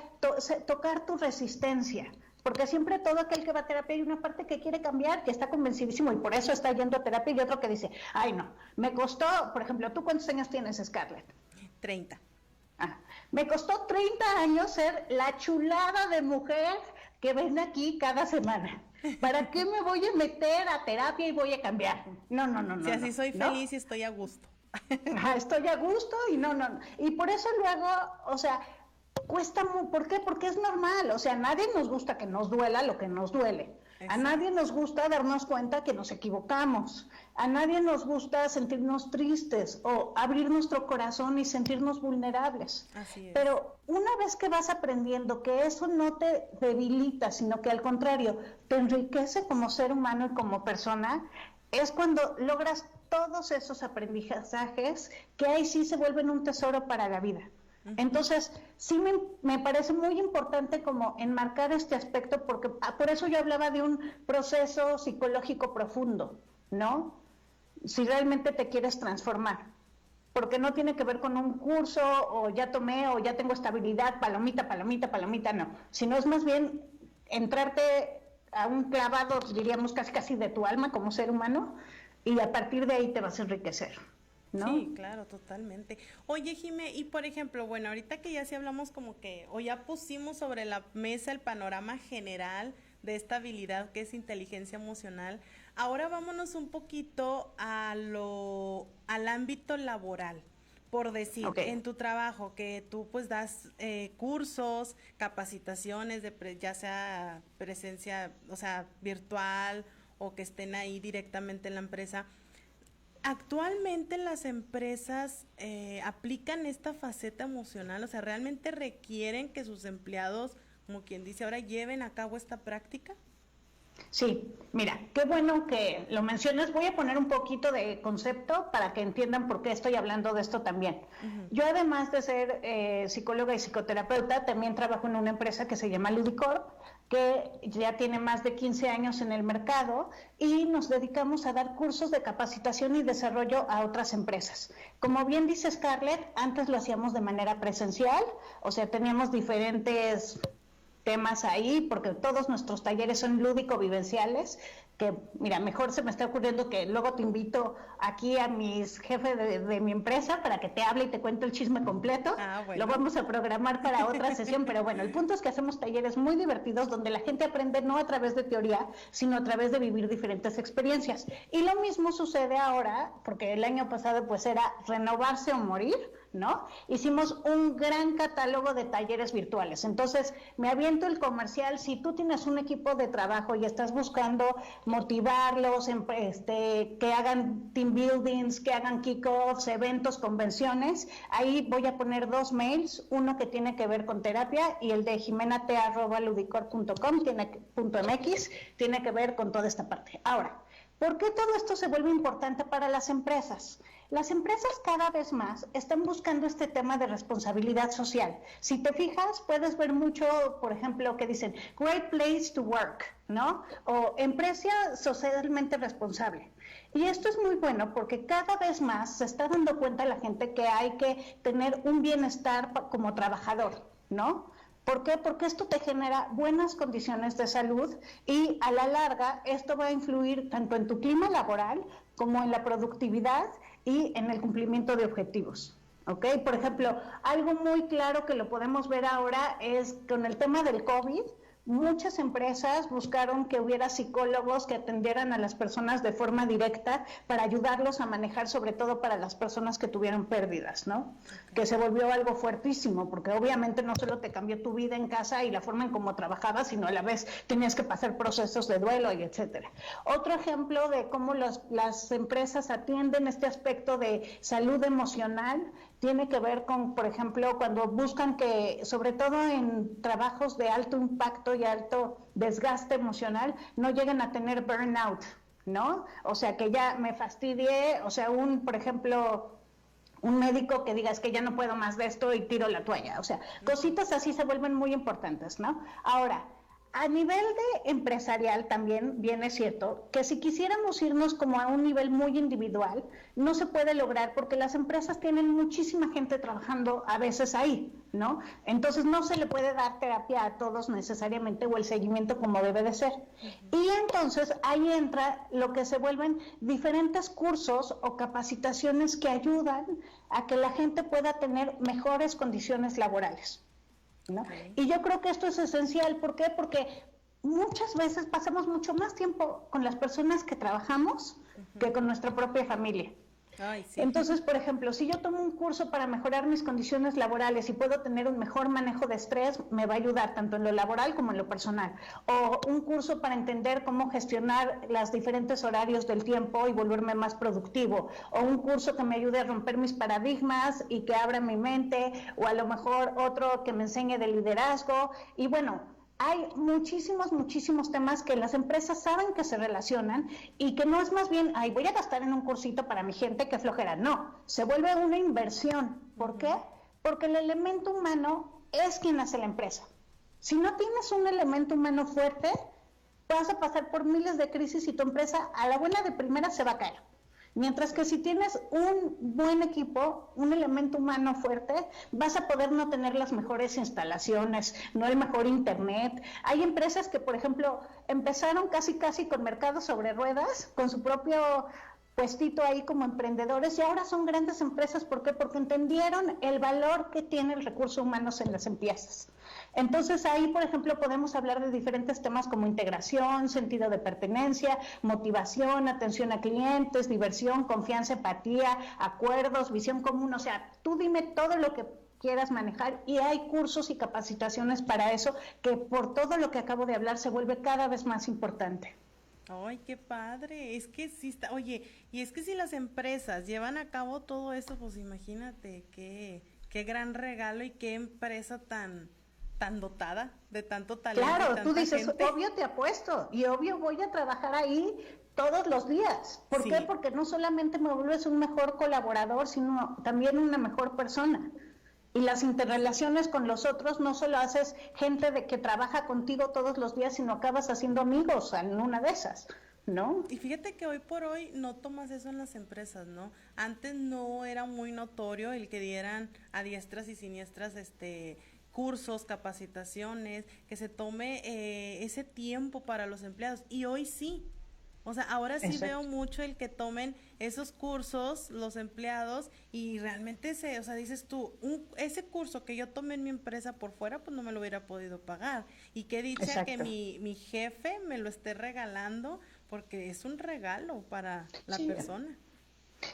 tocar tu resistencia. Porque siempre todo aquel que va a terapia hay una parte que quiere cambiar, que está convencidísimo y por eso está yendo a terapia, y otro que dice, ay no, me costó, por ejemplo, ¿tú cuántos años tienes, Scarlett? 30. Me costó 30 años ser la chulada de mujer que ven aquí cada semana. ¿Para qué me voy a meter a terapia y voy a cambiar? No. Si así soy feliz y estoy a gusto. Estoy a gusto y no. Y por eso luego, o sea, cuesta mucho. ¿Por qué? Porque es normal. O sea, a nadie nos gusta que nos duela lo que nos duele. Exacto. A nadie nos gusta darnos cuenta que nos equivocamos. A nadie nos gusta sentirnos tristes o abrir nuestro corazón y sentirnos vulnerables. Así es. Pero una vez que vas aprendiendo que eso no te debilita, sino que al contrario, te enriquece como ser humano y como persona, es cuando logras todos esos aprendizajes que ahí sí se vuelven un tesoro para la vida. Entonces, sí me parece muy importante como enmarcar este aspecto, porque por eso yo hablaba de un proceso psicológico profundo, ¿no? Si realmente te quieres transformar, porque no tiene que ver con un curso, o ya tomé, o ya tengo estabilidad, palomita, no, sino es más bien entrarte a un clavado, diríamos casi de tu alma como ser humano, y a partir de ahí te vas a enriquecer, ¿no? Sí, claro, totalmente. Oye, Jimé, y por ejemplo, bueno, ahorita que ya sí hablamos como que, o ya pusimos sobre la mesa el panorama general de esta habilidad que es inteligencia emocional, ahora vámonos un poquito al ámbito laboral. Por decir, en tu trabajo, que tú pues das cursos, capacitaciones, ya sea presencia, o sea, virtual, o que estén ahí directamente en la empresa. ¿Actualmente las empresas aplican esta faceta emocional? O sea, ¿realmente requieren que sus empleados, como quien dice ahora, lleven a cabo esta práctica? Sí, mira, qué bueno que lo mencionas. Voy a poner un poquito de concepto para que entiendan por qué estoy hablando de esto también. Yo, además de ser psicóloga y psicoterapeuta, también trabajo en una empresa que se llama Ludicorp, que ya tiene más de 15 años en el mercado, y nos dedicamos a dar cursos de capacitación y desarrollo a otras empresas. Como bien dice Scarlett, antes lo hacíamos de manera presencial, o sea, teníamos diferentes temas ahí, porque todos nuestros talleres son lúdico-vivenciales, que mira, mejor se me está ocurriendo que luego te invito aquí a mis jefes de mi empresa para que te hable y te cuente el chisme completo. Bueno. Lo vamos a programar para otra sesión, pero bueno, el punto es que hacemos talleres muy divertidos donde la gente aprende no a través de teoría, sino a través de vivir diferentes experiencias. Y lo mismo sucede ahora, porque el año pasado pues era renovarse o morir, ¿no? Hicimos un gran catálogo de talleres virtuales. Entonces, me aviento el comercial. Si tú tienes un equipo de trabajo y estás buscando motivarlos, que hagan team buildings, que hagan kickoffs, eventos, convenciones, ahí voy a poner 2 mails, uno que tiene que ver con terapia y el de jimenat@ludicorp.com, .mx, tiene que ver con toda esta parte. Ahora, ¿por qué todo esto se vuelve importante para las empresas? Las empresas cada vez más están buscando este tema de responsabilidad social. Si te fijas, puedes ver mucho, por ejemplo, que dicen Great Place to Work, ¿no? O empresa socialmente responsable. Y esto es muy bueno porque cada vez más se está dando cuenta la gente que hay que tener un bienestar como trabajador, ¿no? ¿Por qué? Porque esto te genera buenas condiciones de salud y a la larga esto va a influir tanto en tu clima laboral como en la productividad y en el cumplimiento de objetivos. ¿Ok? Por ejemplo, algo muy claro que lo podemos ver ahora es con el tema del COVID. Muchas empresas buscaron que hubiera psicólogos que atendieran a las personas de forma directa para ayudarlos a manejar, sobre todo para las personas que tuvieron pérdidas, ¿no? Que se volvió algo fuertísimo, porque obviamente no solo te cambió tu vida en casa y la forma en cómo trabajabas, sino a la vez tenías que pasar procesos de duelo y etcétera. Otro ejemplo de cómo las empresas atienden este aspecto de salud emocional tiene que ver con, por ejemplo, cuando buscan que, sobre todo en trabajos de alto impacto y alto desgaste emocional, no lleguen a tener burnout, ¿no? O sea, que ya me fastidie, o sea, por ejemplo, un médico que diga es que ya no puedo más de esto y tiro la toalla. O sea, cositas así se vuelven muy importantes, ¿no? Ahora, a nivel de empresarial también bien es cierto que si quisiéramos irnos como a un nivel muy individual, no se puede lograr porque las empresas tienen muchísima gente trabajando a veces ahí, ¿no? Entonces no se le puede dar terapia a todos necesariamente o el seguimiento como debe de ser. Y entonces ahí entra lo que se vuelven diferentes cursos o capacitaciones que ayudan a que la gente pueda tener mejores condiciones laborales, ¿no? Y yo creo que esto es esencial. ¿Por qué? Porque muchas veces pasamos mucho más tiempo con las personas que trabajamos que con nuestra propia familia. Ay, sí. Entonces, por ejemplo, si yo tomo un curso para mejorar mis condiciones laborales y puedo tener un mejor manejo de estrés, me va a ayudar tanto en lo laboral como en lo personal. O un curso para entender cómo gestionar los diferentes horarios del tiempo y volverme más productivo. O un curso que me ayude a romper mis paradigmas y que abra mi mente. O a lo mejor otro que me enseñe de liderazgo. Y bueno, hay muchísimos temas que las empresas saben que se relacionan y que no es más bien, ay, voy a gastar en un cursito para mi gente, qué flojera. No, se vuelve una inversión. ¿Por qué? Porque el elemento humano es quien hace la empresa. Si no tienes un elemento humano fuerte, vas a pasar por miles de crisis y tu empresa a la buena de primera se va a caer. Mientras que si tienes un buen equipo, un elemento humano fuerte, vas a poder no tener las mejores instalaciones, no el mejor internet. Hay empresas que, por ejemplo, empezaron casi con mercados sobre ruedas, con su propio puestito ahí como emprendedores, y ahora son grandes empresas. ¿Por qué? Porque entendieron el valor que tiene el recurso humano en las empresas. Entonces ahí, por ejemplo, podemos hablar de diferentes temas como integración, sentido de pertenencia, motivación, atención a clientes, diversión, confianza, empatía, acuerdos, visión común. O sea, tú dime todo lo que quieras manejar y hay cursos y capacitaciones para eso que por todo lo que acabo de hablar se vuelve cada vez más importante. Ay, qué padre, es que sí está, oye, y es que si las empresas llevan a cabo todo eso, pues imagínate qué gran regalo y qué empresa tan dotada de tanto talento. Claro, tú dices, gente. Obvio te apuesto y obvio voy a trabajar ahí todos los días. ¿Por qué? Porque no solamente me vuelves un mejor colaborador, sino también una mejor persona. Y las interrelaciones con los otros no solo haces gente de que trabaja contigo todos los días, sino acabas haciendo amigos en una de esas, ¿no? Y fíjate que hoy por hoy no tomas eso en las empresas, ¿no? Antes no era muy notorio el que dieran a diestras y siniestras cursos, capacitaciones, que se tome ese tiempo para los empleados. Y hoy sí. O sea, ahora sí veo mucho el que tomen esos cursos los empleados y realmente o sea, dices tú, ese curso que yo tomé en mi empresa por fuera, pues no me lo hubiera podido pagar. Y qué dicha que mi jefe me lo esté regalando, porque es un regalo para la persona.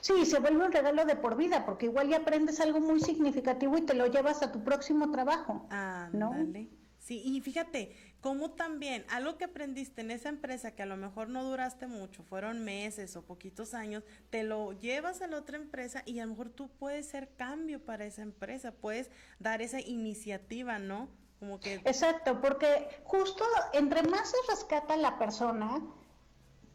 Sí, se vuelve un regalo de por vida, porque igual ya aprendes algo muy significativo y te lo llevas a tu próximo trabajo, ¿no? Dale. Sí, y fíjate, cómo también algo que aprendiste en esa empresa que a lo mejor no duraste mucho, fueron meses o poquitos años, te lo llevas a la otra empresa y a lo mejor tú puedes ser cambio para esa empresa, puedes dar esa iniciativa, ¿no? Como que... Exacto, porque justo entre más se rescata la persona,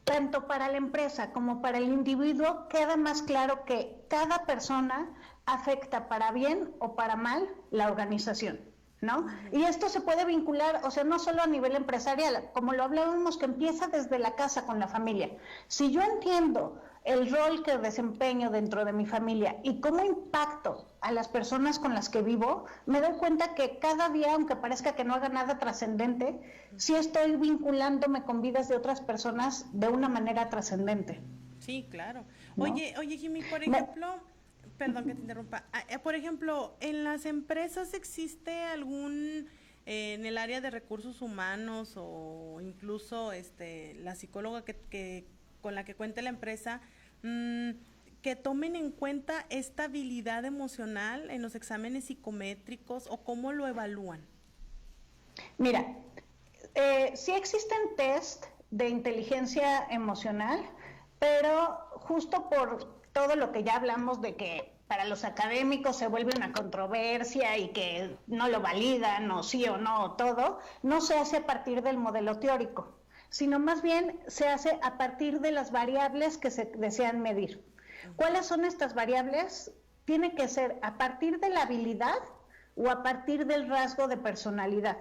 tanto para la empresa como para el individuo, queda más claro que cada persona afecta para bien o para mal la organización, ¿no? Y esto se puede vincular, o sea, no solo a nivel empresarial, como lo hablábamos, que empieza desde la casa con la familia. Si yo entiendo el rol que desempeño dentro de mi familia y cómo impacto a las personas con las que vivo, me doy cuenta que cada día, aunque parezca que no haga nada trascendente, sí estoy vinculándome con vidas de otras personas de una manera trascendente. Sí, claro. ¿No? Oye, Jimmy, por ejemplo... Perdón que te interrumpa. Por ejemplo, ¿en las empresas existe algún, en el área de recursos humanos o incluso la psicóloga que con la que cuente la empresa, que tomen en cuenta esta habilidad emocional en los exámenes psicométricos o cómo lo evalúan? Mira, sí existen test de inteligencia emocional, pero justo por todo lo que ya hablamos de que para los académicos se vuelve una controversia y que no lo validan o sí o no o todo, no se hace a partir del modelo teórico, sino más bien se hace a partir de las variables que se desean medir. ¿Cuáles son estas variables? Tiene que ser a partir de la habilidad o a partir del rasgo de personalidad,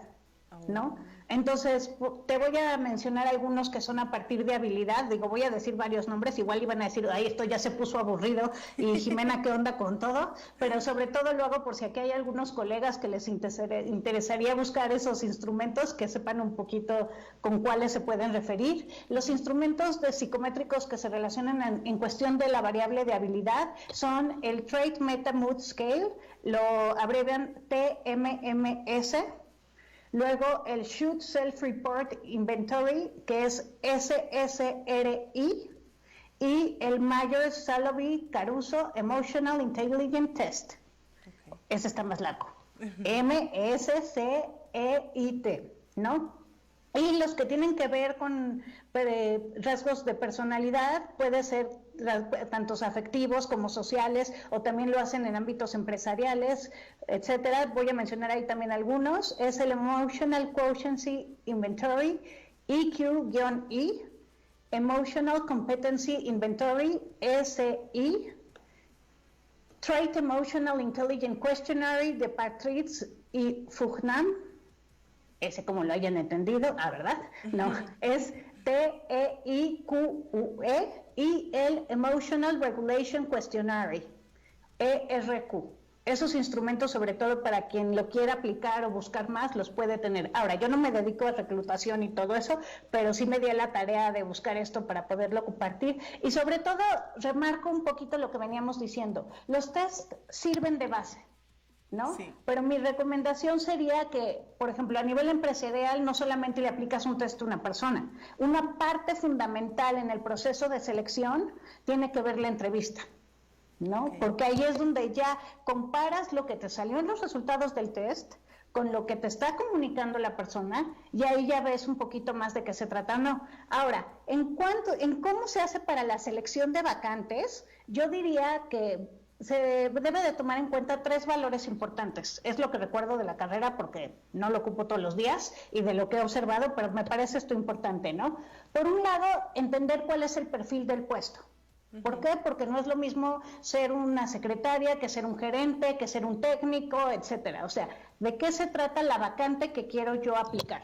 ¿no? Entonces, te voy a mencionar algunos que son a partir de habilidad. Digo, voy a decir varios nombres, igual iban a decir, ay, esto ya se puso aburrido, y Jimena, ¿qué onda con todo? Pero sobre todo lo hago por si aquí hay algunos colegas que les interesaría buscar esos instrumentos, que sepan un poquito con cuáles se pueden referir. Los instrumentos psicométricos que se relacionan en cuestión de la variable de habilidad son el Trait Meta Mood Scale, lo abrevian TMMS, Luego el Should Self-Report Inventory, que es SSRI, y el Myers-Salovey-Caruso Emotional Intelligence Test. Okay. Ese está más largo. MSCEIT, ¿no? Y los que tienen que ver con rasgos de personalidad, puede ser tantos afectivos como sociales, o también lo hacen en ámbitos empresariales, etcétera. Voy a mencionar ahí también algunos. Es el Emotional Quotient Inventory, EQ-E, Emotional Competency Inventory, SI, Trait Emotional Intelligence Questionnaire de Patrice y Fugnan, ese como lo hayan entendido, ¿verdad? No, es TEIQUE, y el Emotional Regulation Questionnaire, ERQ. Esos instrumentos, sobre todo para quien lo quiera aplicar o buscar más, los puede tener. Ahora, yo no me dedico a reclutación y todo eso, pero sí me di a la tarea de buscar esto para poderlo compartir. Y sobre todo, remarco un poquito lo que veníamos diciendo. Los tests sirven de base, ¿no? Sí. Pero mi recomendación sería que, por ejemplo, a nivel empresarial no solamente le aplicas un test a una persona. Una parte fundamental en el proceso de selección tiene que ver la entrevista, ¿no? Okay. Porque ahí es donde ya comparas lo que te salió en los resultados del test con lo que te está comunicando la persona, y ahí ya ves un poquito más de qué se trata o no. Ahora, en cómo se hace para la selección de vacantes, yo diría que se debe de tomar en cuenta 3 valores importantes. Es lo que recuerdo de la carrera porque no lo ocupo todos los días y de lo que he observado, pero me parece esto importante, ¿no? Por un lado, entender cuál es el perfil del puesto. ¿Por qué? Porque no es lo mismo ser una secretaria que ser un gerente, que ser un técnico, etcétera. O sea, ¿de qué se trata la vacante que quiero yo aplicar?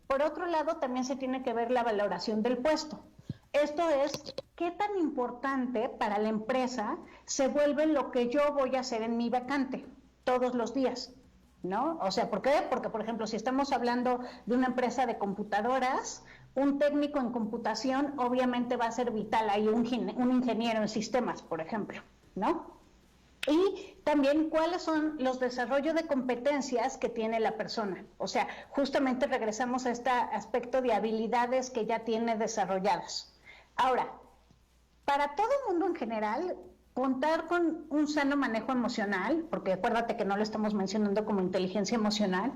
Por otro lado, también se tiene que ver la valoración del puesto. Esto es, ¿qué tan importante para la empresa se vuelve lo que yo voy a hacer en mi vacante todos los días? ¿No? O sea, ¿por qué? Porque, por ejemplo, si estamos hablando de una empresa de computadoras, un técnico en computación obviamente va a ser vital, hay un ingeniero en sistemas, por ejemplo, ¿no? Y también cuáles son los desarrollos de competencias que tiene la persona. O sea, justamente regresamos a este aspecto de habilidades que ya tiene desarrolladas. Ahora, para todo el mundo en general, contar con un sano manejo emocional, porque acuérdate que no lo estamos mencionando como inteligencia emocional,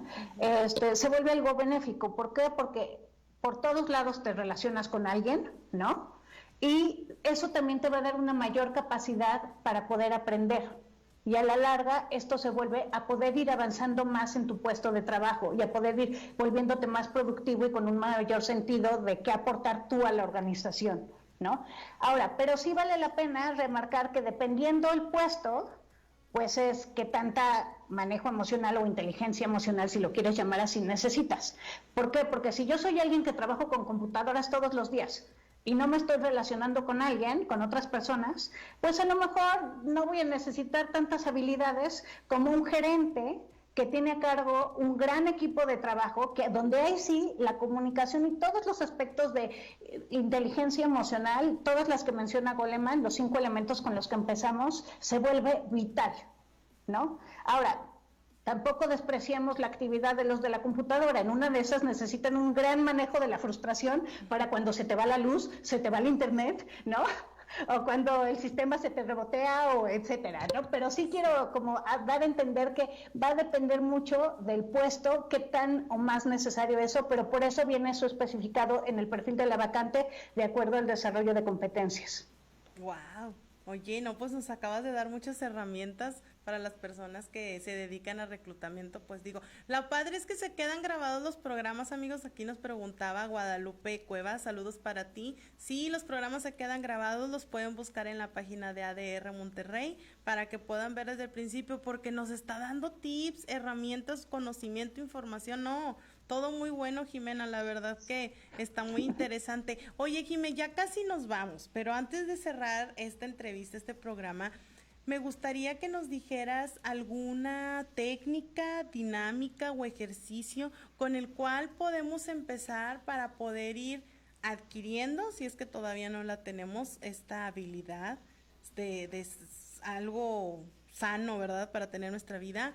se vuelve algo benéfico. ¿Por qué? Porque por todos lados te relacionas con alguien, ¿no? Y eso también te va a dar una mayor capacidad para poder aprender. Y a la larga esto se vuelve a poder ir avanzando más en tu puesto de trabajo y a poder ir volviéndote más productivo y con un mayor sentido de qué aportar tú a la organización, ¿no? Ahora, pero sí vale la pena remarcar que dependiendo del puesto, pues es que tanta manejo emocional o inteligencia emocional, si lo quieres llamar así, necesitas. ¿Por qué? Porque si yo soy alguien que trabajo con computadoras todos los días y no me estoy relacionando con alguien, con otras personas, pues a lo mejor no voy a necesitar tantas habilidades como un gerente que tiene a cargo un gran equipo de trabajo, donde ahí sí la comunicación y todos los aspectos de inteligencia emocional, todas las que menciona Goleman, los 5 elementos con los que empezamos, se vuelve vital, ¿no? Ahora, tampoco despreciamos la actividad de los de la computadora. En una de esas necesitan un gran manejo de la frustración para cuando se te va la luz, se te va el internet, ¿no? O cuando el sistema se te rebotea, o etcétera, ¿no? Pero sí quiero como dar a entender que va a depender mucho del puesto, qué tan o más necesario eso, pero por eso viene eso especificado en el perfil de la vacante de acuerdo al desarrollo de competencias. Wow. Oye, no, pues nos acabas de dar muchas herramientas para las personas que se dedican a reclutamiento. Pues digo, la padre es que se quedan grabados los programas, amigos. Aquí nos preguntaba Guadalupe Cuevas, saludos para ti. Sí, los programas se quedan grabados, los pueden buscar en la página de ADR Monterrey para que puedan ver desde el principio, porque nos está dando tips, herramientas, conocimiento, información. No, todo muy bueno, Jimena, la verdad que está muy interesante. Oye, Jimena, ya casi nos vamos, pero antes de cerrar esta entrevista, este programa, me gustaría que nos dijeras alguna técnica, dinámica o ejercicio con el cual podemos empezar para poder ir adquiriendo, si es que todavía no la tenemos, esta habilidad de algo sano, ¿verdad?, para tener nuestra vida.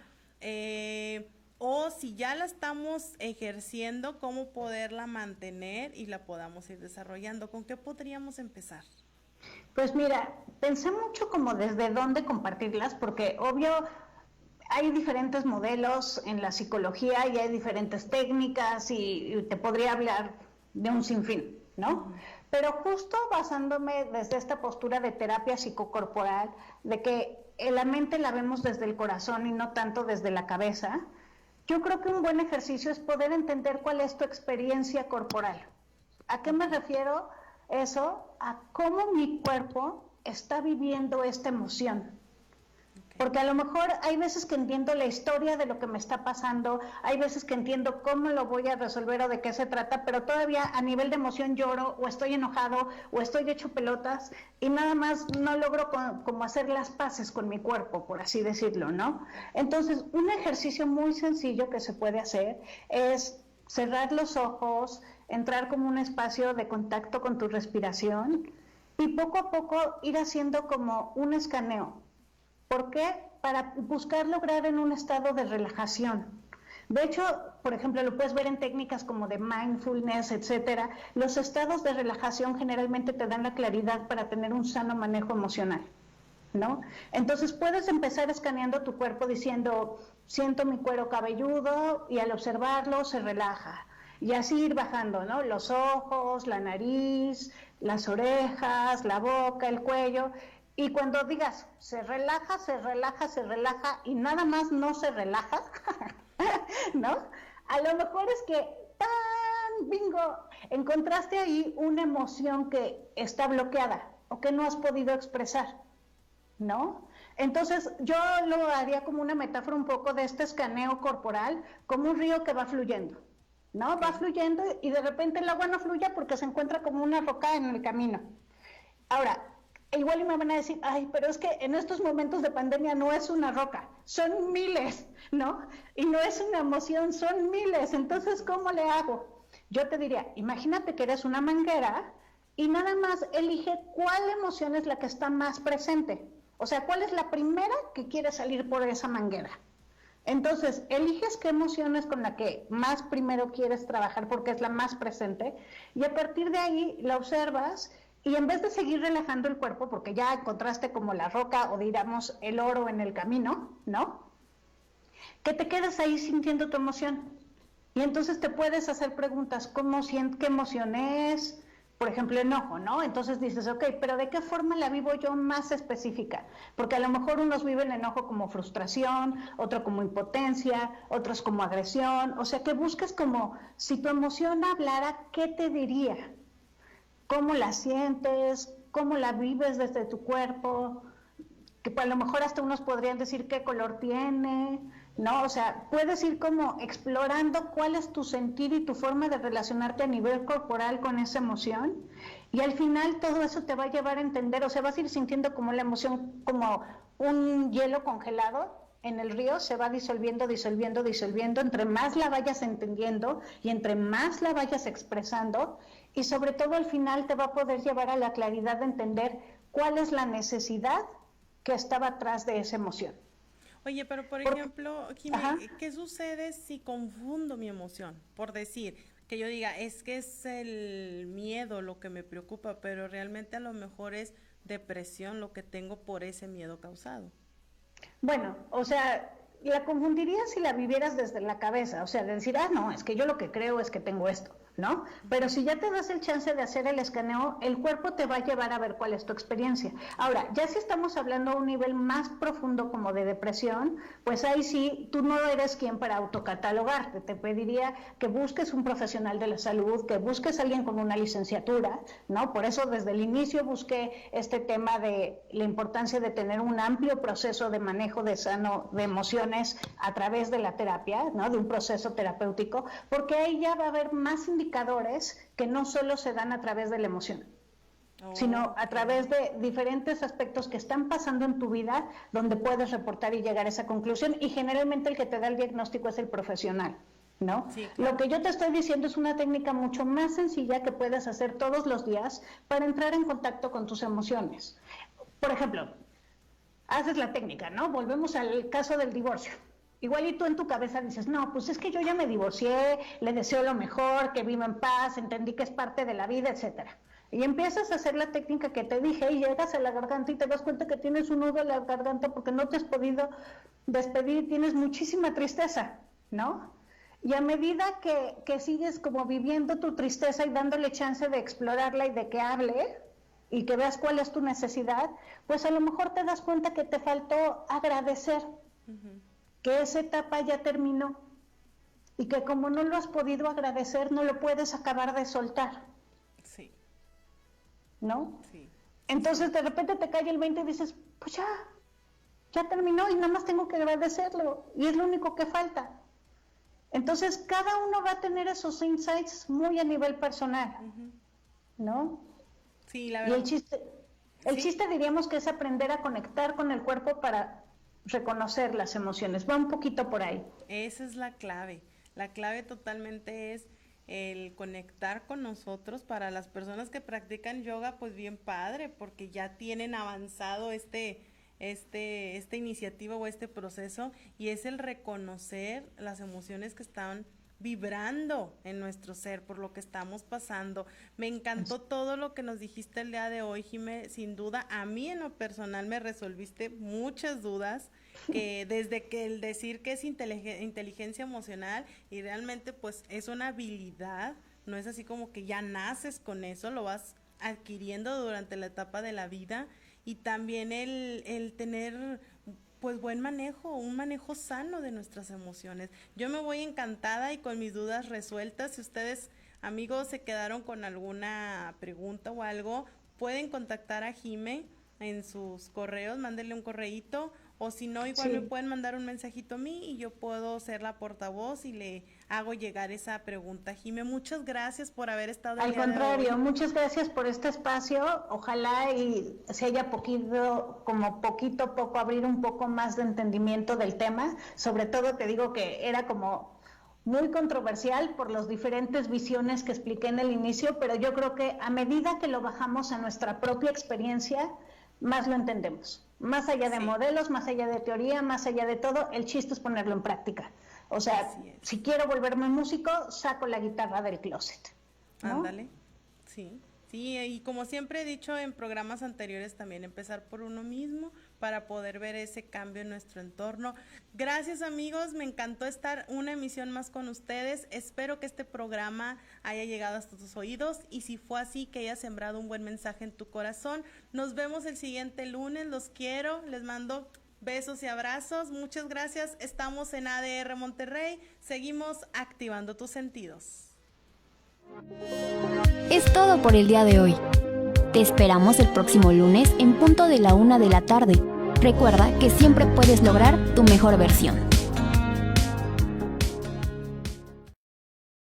o si ya la estamos ejerciendo, cómo poderla mantener y la podamos ir desarrollando. ¿Con qué podríamos empezar? Pues mira, pensé mucho como desde dónde compartirlas, porque obvio hay diferentes modelos en la psicología y hay diferentes técnicas y te podría hablar de un sinfín, ¿no? Pero justo basándome desde esta postura de terapia psicocorporal, de que la mente la vemos desde el corazón y no tanto desde la cabeza, yo creo que un buen ejercicio es poder entender cuál es tu experiencia corporal. ¿A qué me refiero eso? A cómo mi cuerpo está viviendo esta emoción. Porque a lo mejor hay veces que entiendo la historia de lo que me está pasando, hay veces que entiendo cómo lo voy a resolver o de qué se trata, pero todavía a nivel de emoción lloro o estoy enojado o estoy hecho pelotas y nada más no logro como hacer las paces con mi cuerpo, por así decirlo, ¿no? Entonces, un ejercicio muy sencillo que se puede hacer es cerrar los ojos, entrar como un espacio de contacto con tu respiración y poco a poco ir haciendo como un escaneo. ¿Por qué? Para buscar lograr en un estado de relajación. De hecho, por ejemplo, lo puedes ver en técnicas como de mindfulness, etcétera. Los estados de relajación generalmente te dan la claridad para tener un sano manejo emocional, ¿no? Entonces puedes empezar escaneando tu cuerpo diciendo, siento mi cuero cabelludo, y al observarlo se relaja. Y así ir bajando, ¿no? Los ojos, la nariz, las orejas, la boca, el cuello. Y cuando digas, se relaja, se relaja, se relaja, y nada más no se relaja, ¿no? A lo mejor es que, ¡tan! ¡Bingo! Encontraste ahí una emoción que está bloqueada o que no has podido expresar, ¿no? Entonces, yo lo haría como una metáfora un poco de este escaneo corporal, como un río que va fluyendo, ¿no? Va fluyendo y de repente el agua no fluye porque se encuentra como una roca en el camino. Ahora, igual me van a decir, ay, pero es que en estos momentos de pandemia no es una roca, son miles, ¿no? Y no es una emoción, son miles. Entonces, ¿cómo le hago? Yo te diría, imagínate que eres una manguera y nada más elige cuál emoción es la que está más presente. O sea, ¿cuál es la primera que quiere salir por esa manguera? Entonces, eliges qué emoción es con la que más primero quieres trabajar porque es la más presente y a partir de ahí la observas. Y en vez de seguir relajando el cuerpo, porque ya encontraste como la roca o digamos el oro en el camino, ¿no? Que te quedes ahí sintiendo tu emoción. Y entonces te puedes hacer preguntas, ¿qué emoción es? Por ejemplo, enojo, ¿no? Entonces dices, ok, pero ¿de qué forma la vivo yo más específica? Porque a lo mejor unos viven enojo como frustración, otro como impotencia, otros como agresión. O sea, que busques como, si tu emoción hablara, ¿qué te diría? ¿Cómo la sientes? ¿Cómo la vives desde tu cuerpo? Que a lo mejor hasta unos podrían decir qué color tiene, ¿no? O sea, puedes ir como explorando cuál es tu sentir y tu forma de relacionarte a nivel corporal con esa emoción. Y al final todo eso te va a llevar a entender, o sea, vas a ir sintiendo como la emoción, como un hielo congelado en el río, se va disolviendo, disolviendo, disolviendo, entre más la vayas entendiendo y entre más la vayas expresando, y sobre todo al final te va a poder llevar a la claridad de entender cuál es la necesidad que estaba atrás de esa emoción. Oye, pero por ejemplo, Jimé, ¿qué sucede si confundo mi emoción? Por decir, que yo diga, es que es el miedo lo que me preocupa, pero realmente a lo mejor es depresión lo que tengo por ese miedo causado. Bueno, o sea, la confundirías si la vivieras desde la cabeza, o sea, de decir, no, es que yo lo que creo es que tengo esto, ¿no? Pero si ya te das el chance de hacer el escaneo, el cuerpo te va a llevar a ver cuál es tu experiencia. Ahora, ya si estamos hablando a un nivel más profundo como de depresión, pues ahí sí, tú no eres quien para autocatalogarte. Te pediría que busques un profesional de la salud, que busques a alguien con una licenciatura, ¿no? Por eso desde el inicio busqué este tema de la importancia de tener un amplio proceso de manejo de emociones a través de la terapia, ¿no? De un proceso terapéutico, porque ahí ya va a haber más indicadores que no solo se dan a través de la emoción, sino a través de diferentes aspectos que están pasando en tu vida donde puedes reportar y llegar a esa conclusión, y generalmente el que te da el diagnóstico es el profesional, ¿no? Sí, claro. Lo que yo te estoy diciendo es una técnica mucho más sencilla que puedes hacer todos los días para entrar en contacto con tus emociones. Por ejemplo, haces la técnica, ¿no? Volvemos al caso del divorcio. Igual y tú en tu cabeza dices, no, pues es que yo ya me divorcié, le deseo lo mejor, que viva en paz, entendí que es parte de la vida, etcétera. Y empiezas a hacer la técnica que te dije y llegas a la garganta y te das cuenta que tienes un nudo en la garganta porque no te has podido despedir y tienes muchísima tristeza, ¿no? Y a medida que sigues como viviendo tu tristeza y dándole chance de explorarla y de que hable y que veas cuál es tu necesidad, pues a lo mejor te das cuenta que te faltó agradecer, que esa etapa ya terminó y que como no lo has podido agradecer, no lo puedes acabar de soltar. Sí. ¿No? Sí. Entonces de repente te cae el 20 y dices, pues ya terminó y nada más tengo que agradecerlo y es lo único que falta. Entonces cada uno va a tener esos insights muy a nivel personal, ¿no? Sí, la verdad. Y el chiste diríamos que es aprender a conectar con el cuerpo para reconocer las emociones. Va un poquito por ahí. Esa es la clave. La clave totalmente es el conectar con nosotros. Para las personas que practican yoga, pues bien padre, porque ya tienen avanzado esta iniciativa o este proceso, y es el reconocer las emociones que están vibrando en nuestro ser por lo que estamos pasando. Me encantó todo lo que nos dijiste el día de hoy, Jimé. Sin duda, a mí en lo personal me resolviste muchas dudas, que desde que el decir que es inteligencia emocional, y realmente pues es una habilidad, no es así como que ya naces con eso, lo vas adquiriendo durante la etapa de la vida. Y también el tener pues buen manejo, un manejo sano de nuestras emociones. Yo me voy encantada y con mis dudas resueltas. Si ustedes, amigos, se quedaron con alguna pregunta o algo, pueden contactar a Jime en sus correos, mándenle un correíto, o si no, igual me pueden mandar un mensajito a mí y yo puedo ser la portavoz y le hago llegar esa pregunta. Jime, muchas gracias por haber estado. Al contrario, muchas gracias por este espacio. Ojalá y se haya poquito a poco abrir un poco más de entendimiento del tema. Sobre todo te digo que era como muy controversial por las diferentes visiones que expliqué en el inicio, pero yo creo que a medida que lo bajamos a nuestra propia experiencia, más lo entendemos. Más allá de modelos, más allá de teoría, más allá de todo, el chiste es ponerlo en práctica. O sea, si quiero volverme músico, saco la guitarra del closet, ¿no? Ándale, sí. Sí, y como siempre he dicho en programas anteriores también, empezar por uno mismo para poder ver ese cambio en nuestro entorno. Gracias, amigos, me encantó estar una emisión más con ustedes. Espero que este programa haya llegado hasta tus oídos y si fue así, que haya sembrado un buen mensaje en tu corazón. Nos vemos el siguiente lunes, los quiero, les mando besos y abrazos. Muchas gracias, estamos en ADR Monterrey, seguimos activando tus sentidos. Es todo por el día de hoy. Te esperamos el próximo lunes en punto de la 1 de la tarde. Recuerda que siempre puedes lograr tu mejor versión.